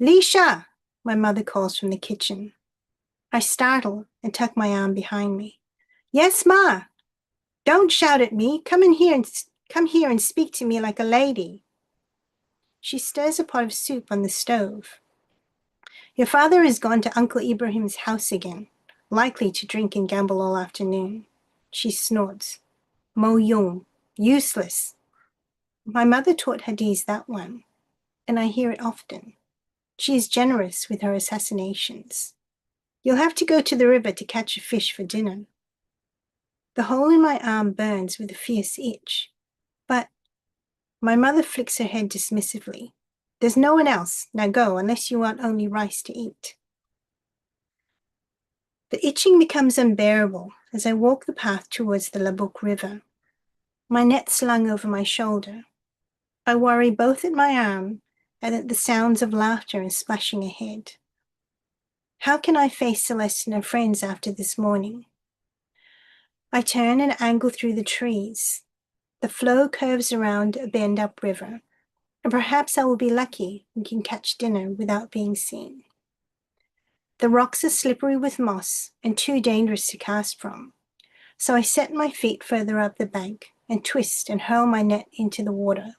Lisha! My mother calls from the kitchen. I startle and tuck my arm behind me. Yes, Ma! Don't shout at me. Come here and speak to me like a lady. She stirs a pot of soup on the stove. Your father has gone to Uncle Ibrahim's house again, likely to drink and gamble all afternoon. She snorts. Mo Yung, useless. My mother taught Hades that one, and I hear it often. She is generous with her assassinations. You'll have to go to the river to catch a fish for dinner. The hole in my arm burns with a fierce itch, but my mother flicks her head dismissively. There's no one else. Now go, unless you want only rice to eat. The itching becomes unbearable as I walk the path towards the Labuk River. my net slung over my shoulder. I worry both at my arm and at the sounds of laughter and splashing ahead. How can I face Celeste and her friends after this morning? I turn and angle through the trees. The flow curves around a bend upriver, and perhaps I will be lucky and can catch dinner without being seen. The rocks are slippery with moss and too dangerous to cast from, so I set my feet further up the bank and twist and hurl my net into the water.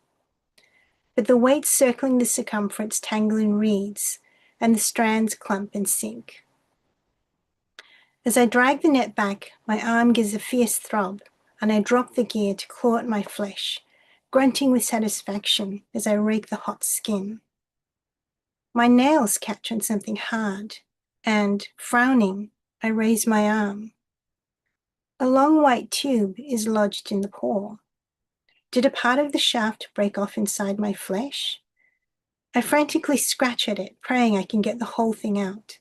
But the weights circling the circumference tangle in reeds, and the strands clump and sink. As I drag the net back, my arm gives a fierce throb, and I drop the gear to claw at my flesh, grunting with satisfaction as I rake the hot skin. My nails catch on something hard, and, frowning, I raise my arm. A long white tube is lodged in the paw. Did a part of the shaft break off inside my flesh? I frantically scratch at it, praying I can get the whole thing out.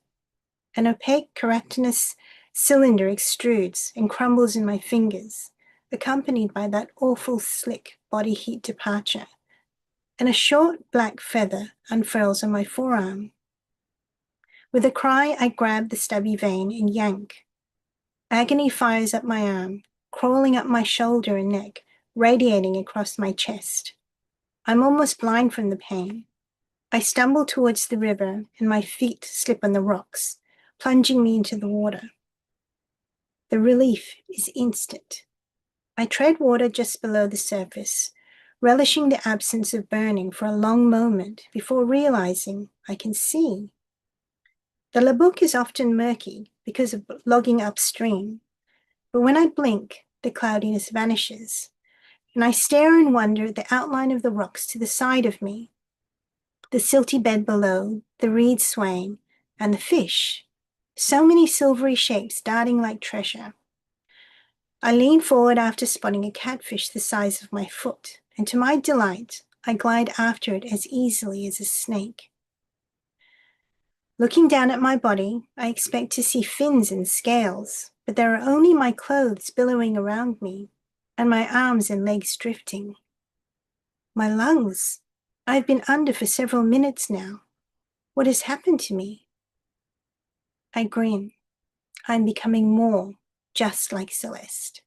An opaque keratinous cylinder extrudes and crumbles in my fingers, accompanied by that awful slick body heat departure, and a short black feather unfurls on my forearm. With a cry, I grab the stubby vein and yank. Agony fires up my arm, crawling up my shoulder and neck, radiating across my chest. I'm almost blind from the pain. I stumble towards the river and my feet slip on the rocks, plunging me into the water. The relief is instant. I tread water just below the surface, relishing the absence of burning for a long moment before realizing I can see. The Labook is often murky because of logging upstream, but when I blink, the cloudiness vanishes, and I stare in wonder at the outline of the rocks to the side of me, the silty bed below, the reeds swaying, and the fish. So many silvery shapes darting like treasure. I lean forward after spotting a catfish the size of my foot, and to my delight, I glide after it as easily as a snake. Looking down at my body, I expect to see fins and scales, but there are only my clothes billowing around me, and my arms and legs drifting. My lungs. I've been under for several minutes now. What has happened to me? I grin. I'm becoming more just like Celeste.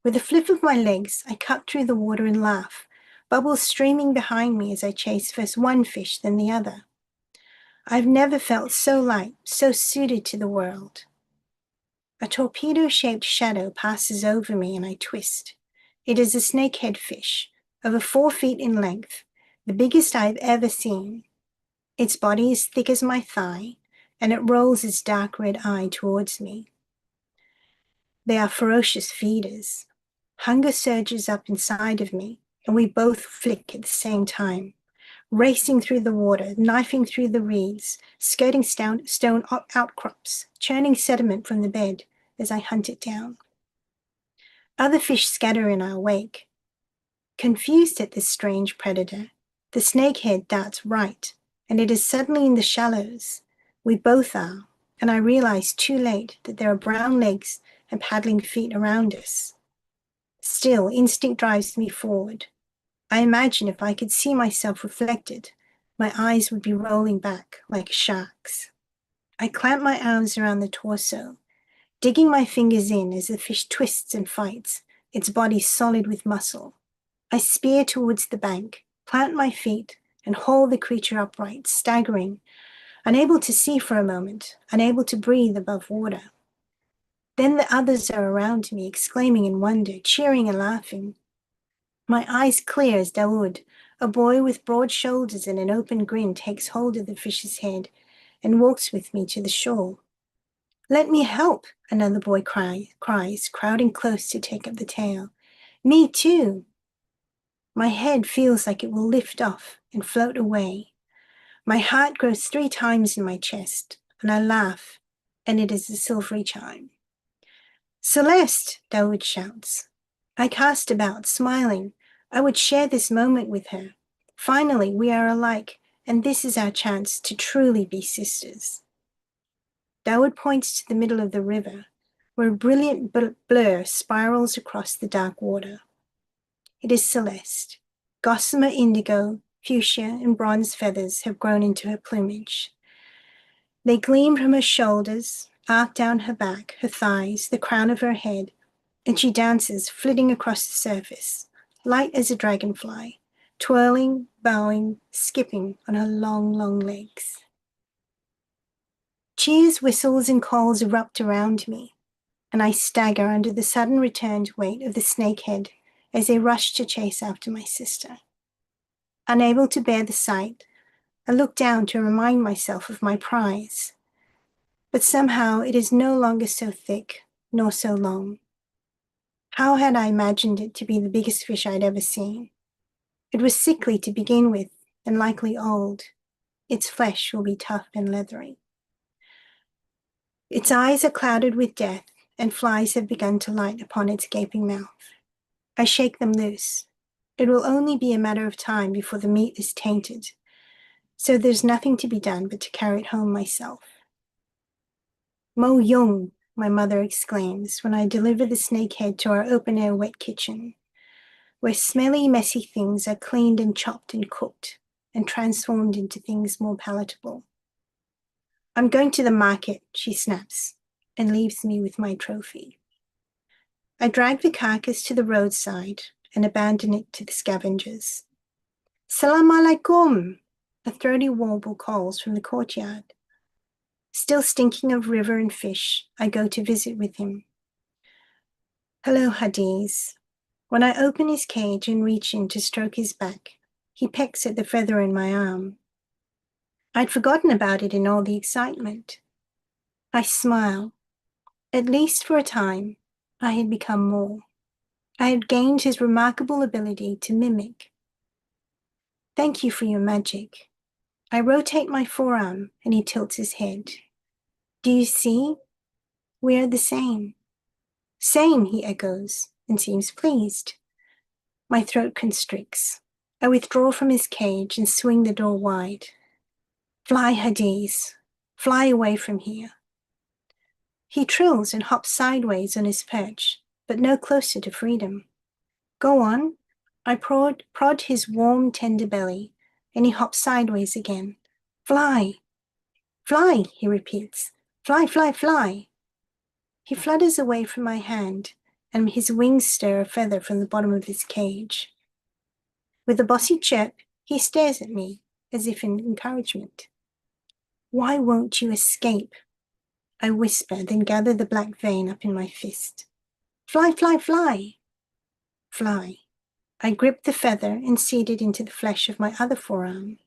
With a flip of my legs, I cut through the water and laugh, bubbles streaming behind me as I chase first one fish, then the other. I've never felt so light, so suited to the world. A torpedo-shaped shadow passes over me and I twist. It is a snakehead fish, over 4 feet in length, the biggest I've ever seen. Its body is thick as my thigh, and it rolls its dark red eye towards me. They are ferocious feeders. Hunger surges up inside of me, and we both flick at the same time, racing through the water, knifing through the reeds, skirting stone outcrops, churning sediment from the bed as I hunt it down. Other fish scatter in our wake. Confused at this strange predator, the snakehead darts right, and it is suddenly in the shallows. We both are, and I realize too late that there are brown legs and paddling feet around us. Still, instinct drives me forward. I imagine if I could see myself reflected, my eyes would be rolling back like a shark's. I clamp my arms around the torso, digging my fingers in as the fish twists and fights, its body solid with muscle. I spear towards the bank, plant my feet, and haul the creature upright, staggering, unable to see for a moment, unable to breathe above water. Then the others are around me, exclaiming in wonder, cheering and laughing. My eyes clear as J.A.W, a boy with broad shoulders and an open grin, takes hold of the fish's head and walks with me to the shore. "Let me help," another boy cries, crowding close to take up the tail. "Me too." My head feels like it will lift off and float away. My heart grows 3 times in my chest, and I laugh, and it is a silvery chime. "Celeste!" J.A.W shouts. I cast about, smiling. I would share this moment with her. Finally, we are alike, and this is our chance to truly be sisters. J.A.W points to the middle of the river, where a brilliant blur spirals across the dark water. It is Celeste. Gossamer indigo, fuchsia, and bronze feathers have grown into her plumage. They gleam from her shoulders, arc down her back, her thighs, the crown of her head, and she dances, flitting across the surface, light as a dragonfly, twirling, bowing, skipping on her long, long legs. Cheers, whistles, and calls erupt around me, and I stagger under the sudden returned weight of the snakehead as they rush to chase after my sister. Unable to bear the sight, I look down to remind myself of my prize. But somehow it is no longer so thick, nor so long. How had I imagined it to be the biggest fish I'd ever seen? It was sickly to begin with, and likely old. Its flesh will be tough and leathery. Its eyes are clouded with death, and flies have begun to light upon its gaping mouth. I shake them loose. It will only be a matter of time before the meat is tainted, so there's nothing to be done but to carry it home myself. Mo Young, my mother exclaims when I deliver the snakehead to our open-air wet kitchen, where smelly, messy things are cleaned and chopped and cooked and transformed into things more palatable. I'm going to the market, she snaps, and leaves me with my trophy. I drag the carcass to the roadside and abandon it to the scavengers. Salam alaikum, a throaty warble calls from the courtyard. Still stinking of river and fish, I go to visit with him. Hello, Hadiz. When I open his cage and reach in to stroke his back, he pecks at the feather in my arm. I'd forgotten about it in all the excitement. I smile. At least for a time, I had become more. I had gained his remarkable ability to mimic. Thank you for your magic. I rotate my forearm and he tilts his head. Do you see? We are the same. Same, he echoes, and seems pleased. My throat constricts. I withdraw from his cage and swing the door wide. Fly, Hadiz. Fly away from here. He trills and hops sideways on his perch, but no closer to freedom. Go on. I prod his warm, tender belly, and he hops sideways again. Fly. Fly, he repeats. Fly, fly, fly. He flutters away from my hand, and his wings stir a feather from the bottom of his cage. With a bossy chirp, he stares at me, as if in encouragement. Why won't you escape? I whisper, then gather the black vein up in my fist. Fly, fly, fly. Fly. I grip the feather and seed it into the flesh of my other forearm.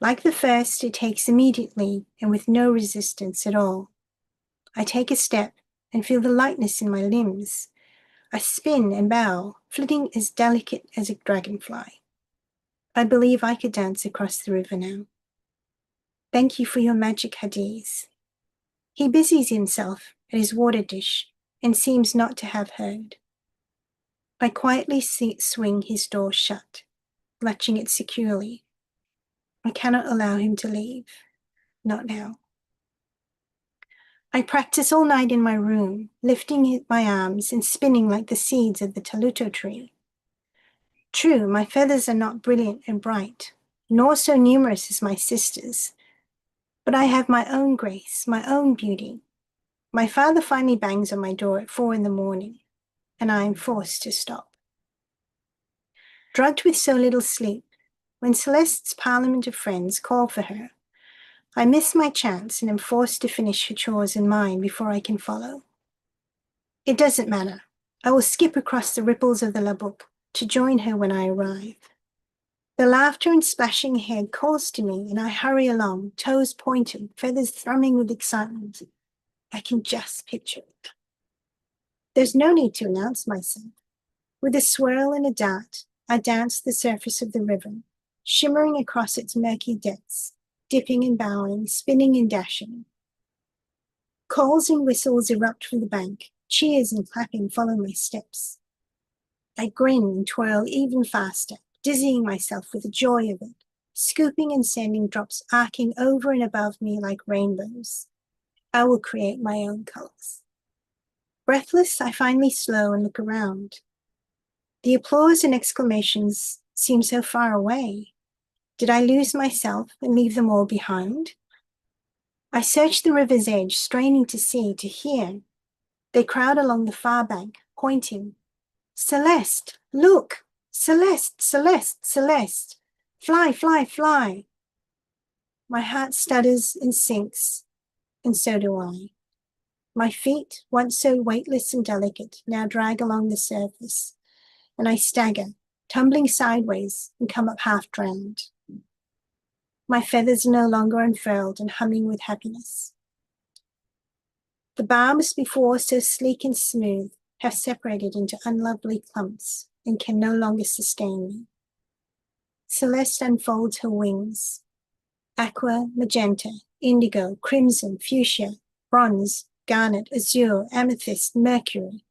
Like the first, it takes immediately and with no resistance at all. I take a step and feel the lightness in my limbs. I spin and bow, flitting as delicate as a dragonfly. I believe I could dance across the river now. Thank you for your magic, Hadiz. He busies himself at his water dish and seems not to have heard. I quietly swing his door shut, latching it securely. I cannot allow him to leave. Not now. I practice all night in my room, lifting my arms and spinning like the seeds of the taluto tree. True, my feathers are not brilliant and bright, nor so numerous as my sister's, but I have my own grace, my own beauty. My father finally bangs on my door at 4 a.m, and I am forced to stop. Drugged with so little sleep, when Celeste's parliament of friends call for her, I miss my chance and am forced to finish her chores and mine before I can follow. It doesn't matter. I will skip across the ripples of the Labuk to join her when I arrive. The laughter and splashing ahead calls to me, and I hurry along, toes pointed, feathers thrumming with excitement. I can just picture it. There's no need to announce myself. With a swirl and a dart, I dance the surface of the river, shimmering across its murky depths, dipping and bowing, spinning and dashing. Calls and whistles erupt from the bank. Cheers and clapping follow my steps. I grin and twirl even faster, dizzying myself with the joy of it, scooping and sending drops arcing over and above me like rainbows. I will create my own colors. Breathless, I finally slow and look around. The applause and exclamations seem so far away. Did I lose myself and leave them all behind? I search the river's edge, straining to see, to hear. They crowd along the far bank, pointing. Celeste, look! Celeste, Celeste, Celeste! Fly, fly, fly! My heart stutters and sinks, and so do I. My feet, once so weightless and delicate, now drag along the surface, and I stagger, tumbling sideways and come up half drowned. My feathers are no longer unfurled and humming with happiness. The barbs before so sleek and smooth have separated into unlovely clumps and can no longer sustain me. Celeste unfolds her wings. Aqua, magenta, indigo, crimson, fuchsia, bronze, garnet, azure, amethyst, mercury,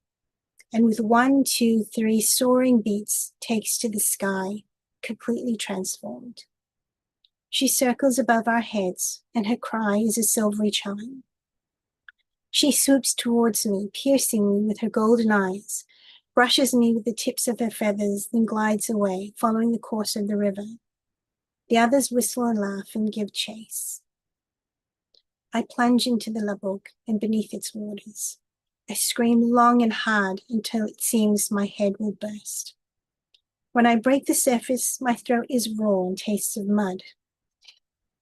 and with 1, 2, 3 soaring beats takes to the sky, completely transformed. She circles above our heads, and her cry is a silvery chime. She swoops towards me, piercing me with her golden eyes, brushes me with the tips of her feathers, then glides away, following the course of the river. The others whistle and laugh and give chase. I plunge into the Labouc and beneath its waters. I scream long and hard until it seems my head will burst. When I break the surface, my throat is raw and tastes of mud.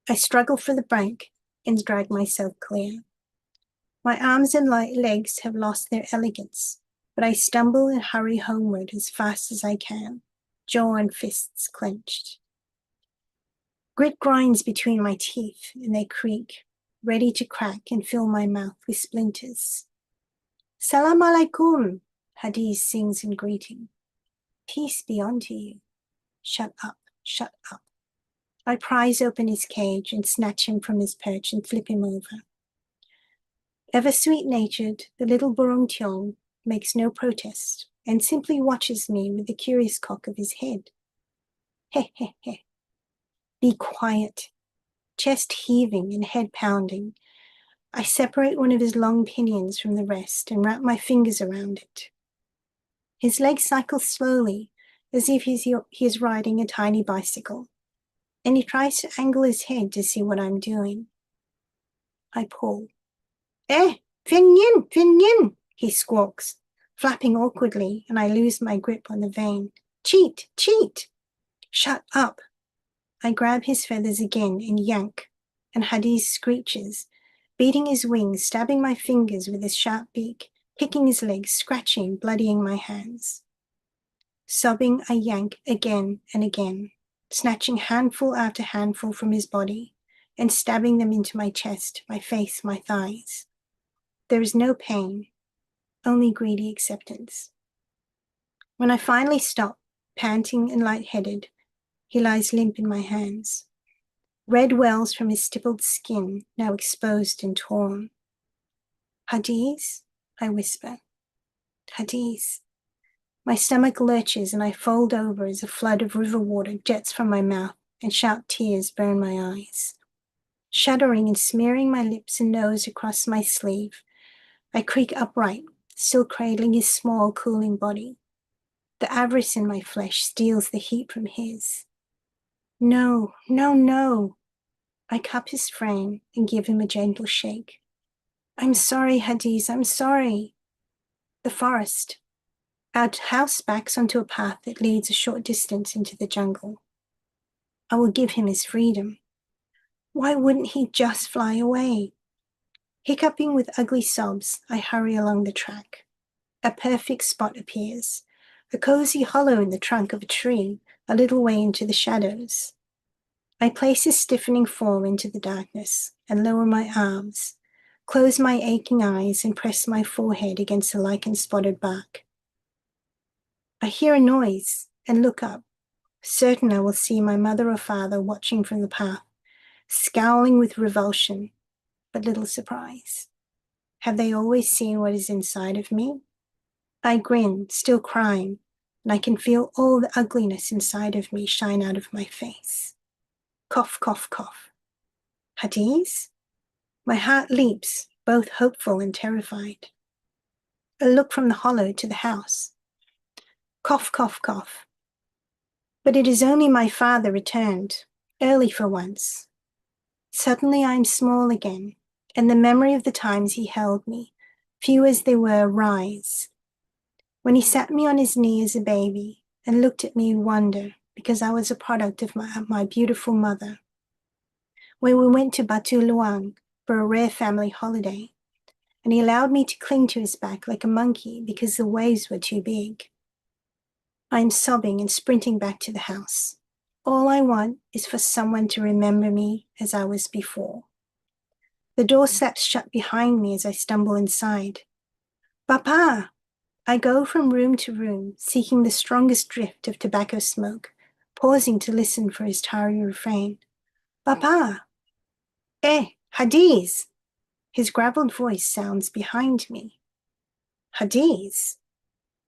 I struggle for the bank and drag myself clear. My arms and legs have lost their elegance, but I stumble and hurry homeward as fast as I can, jaw and fists clenched. Grit grinds between my teeth, and they creak, ready to crack and fill my mouth with splinters. Salam alaikum, Hadiz sings in greeting. Peace be unto you. Shut up, shut up. I prise open his cage and snatch him from his perch and flip him over. Ever sweet-natured, the little Burung Tiong makes no protest and simply watches me with the curious cock of his head. He, he, he. Be quiet. Chest heaving and head pounding, I separate one of his long pinions from the rest and wrap my fingers around it. His legs cycle slowly, as if he is riding a tiny bicycle, and he tries to angle his head to see what I'm doing. I pull. Eh, Finyin, Finyin, he squawks, flapping awkwardly, and I lose my grip on the vein. Cheat, cheat! Shut up! I grab his feathers again and yank, and Hadiz screeches, beating his wings, stabbing my fingers with his sharp beak, picking his legs, scratching, bloodying my hands. Sobbing, I yank again and again, snatching handful after handful from his body and stabbing them into my chest, my face, my thighs. There is no pain, only greedy acceptance. When I finally stop, panting and lightheaded, he lies limp in my hands. Red wells from his stippled skin, now exposed and torn. Hadiz, I whisper. Hadiz. My stomach lurches and I fold over as a flood of river water jets from my mouth and sharp tears burn my eyes. Shuddering and smearing my lips and nose across my sleeve, I creak upright, still cradling his small, cooling body. The avarice in my flesh steals the heat from his. No, no, no. I cup his frame and give him a gentle shake. I'm sorry, Hadiz, I'm sorry. The forest. Our house backs onto a path that leads a short distance into the jungle. I will give him his freedom. Why wouldn't he just fly away? Hiccuping with ugly sobs, I hurry along the track. A perfect spot appears, a cozy hollow in the trunk of a tree, a little way into the shadows. I place his stiffening form into the darkness and lower my arms, close my aching eyes and press my forehead against the lichen-spotted bark. I hear a noise and look up, certain I will see my mother or father watching from the path, scowling with revulsion, but little surprise. Have they always seen what is inside of me? I grin, still crying, and I can feel all the ugliness inside of me shine out of my face. Cough, cough, cough. Hadiz? My heart leaps, both hopeful and terrified. A look from the hollow to the house. Cough, cough, cough. But it is only my father returned, early for once. Suddenly I am small again, and the memory of the times he held me, few as they were, rise. When he sat me on his knee as a baby and looked at me in wonder because I was a product of my beautiful mother. When we went to Batu Luang for a rare family holiday, and he allowed me to cling to his back like a monkey because the waves were too big. I am sobbing and sprinting back to the house. All I want is for someone to remember me as I was before. The door slaps shut behind me as I stumble inside. Papa! I go from room to room, seeking the strongest drift of tobacco smoke, pausing to listen for his tarry refrain. Papa! Hadiz! His gravelled voice sounds behind me. Hadiz!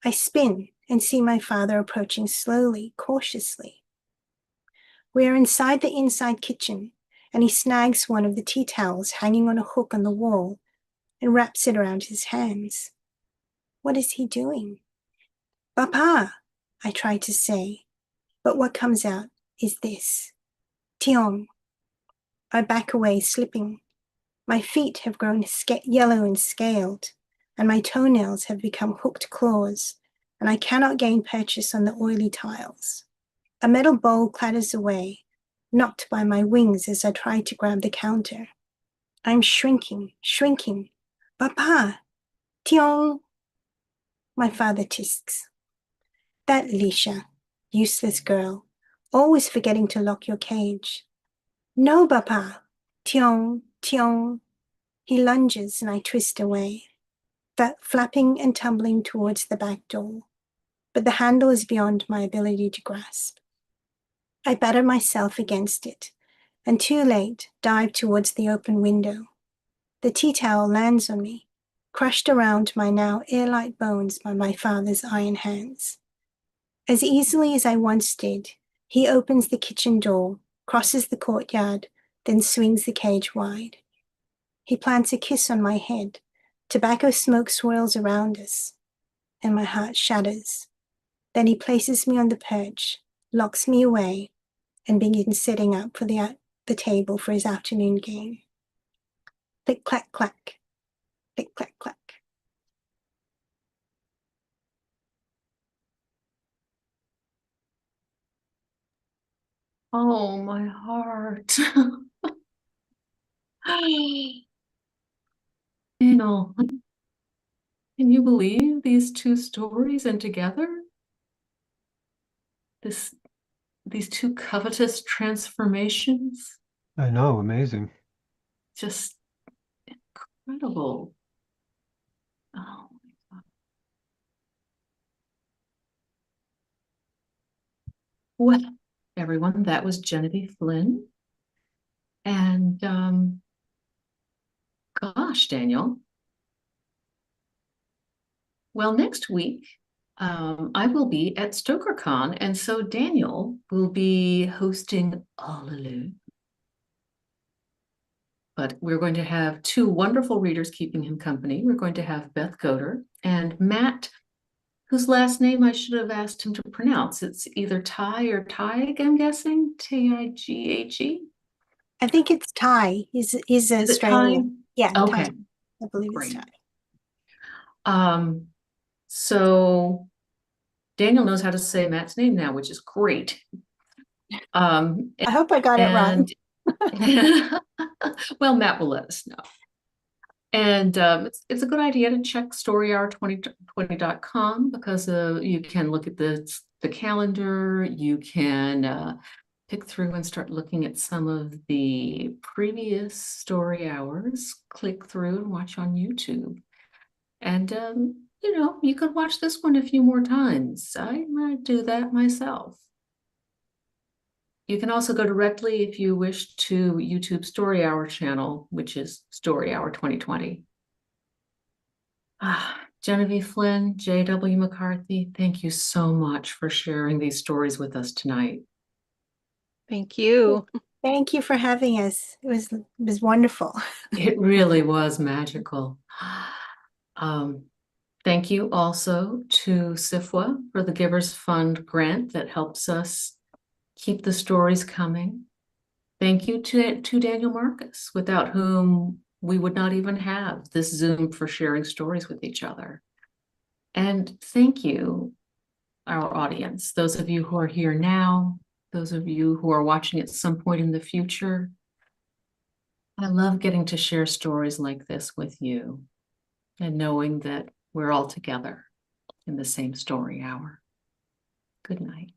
I spin and see my father approaching slowly, cautiously. We are inside the inside kitchen, and he snags one of the tea towels hanging on a hook on the wall and wraps it around his hands. What is he doing? Papa! I try to say, but what comes out is this. Tiong. I back away, slipping. My feet have grown yellow and scaled, and my toenails have become hooked claws, and I cannot gain purchase on the oily tiles. A metal bowl clatters away, knocked by my wings as I try to grab the counter. I'm shrinking. Papa! Tiong! My father tisks. That Lisha, useless girl, always forgetting to lock your cage. No, Papa! Tiong, tiong. He lunges and I twist away, flapping and tumbling towards the back door, but the handle is beyond my ability to grasp. I batter myself against it, and too late, dive towards the open window. The tea towel lands on me, crushed around my now air-light bones by my father's iron hands. As easily as I once did, he opens the kitchen door, crosses the courtyard, then swings the cage wide. He plants a kiss on my head. Tobacco smoke swirls around us, and my heart shudders. Then he places me on the perch, locks me away, and begins setting up for the table for his afternoon game. Click, clack, clack. Click, clack, clack. Oh, my heart. You know, can you believe these two stories and together? These two covetous transformations, I know, amazing. just incredible. Oh my God. Well, everyone, that was Genevieve Flynn. And gosh, Daniel. Well, next week, I will be at StokerCon, and so Daniel will be hosting all alone. But we're going to have two wonderful readers keeping him company. We're going to have Beth Goder and Matt, whose last name I should have asked him to pronounce. It's either Ty or Tig, I'm guessing. Tighe. I think it's Ty. He's Is it Ty? Australian. Yeah, Okay, Ty. I believe great. it's Ty. So Daniel knows how to say Matt's name now, which is great. I hope I got it right. Well, Matt will let us know. And it's a good idea to check storyhour2020.com because you can look at the calendar, you can pick through and start looking at some of the previous story hours, click through and watch on YouTube. And you know, you could watch this one a few more times. I might do that myself. You can also go directly, if you wish, to YouTube Story Hour channel, which is Story Hour 2020. Genevieve Flynn, J.A.W. McCarthy, thank you so much for sharing these stories with us tonight. Thank you. Thank you for having us. It was wonderful. It really was magical. Thank you also to SIFWA for the Givers Fund grant that helps us keep the stories coming. Thank you to Daniel Marcus, without whom we would not even have this Zoom for sharing stories with each other. And thank you, our audience, those of you who are here now, those of you who are watching at some point in the future. I love getting to share stories like this with you and knowing that we're all together in the same story hour. Good night.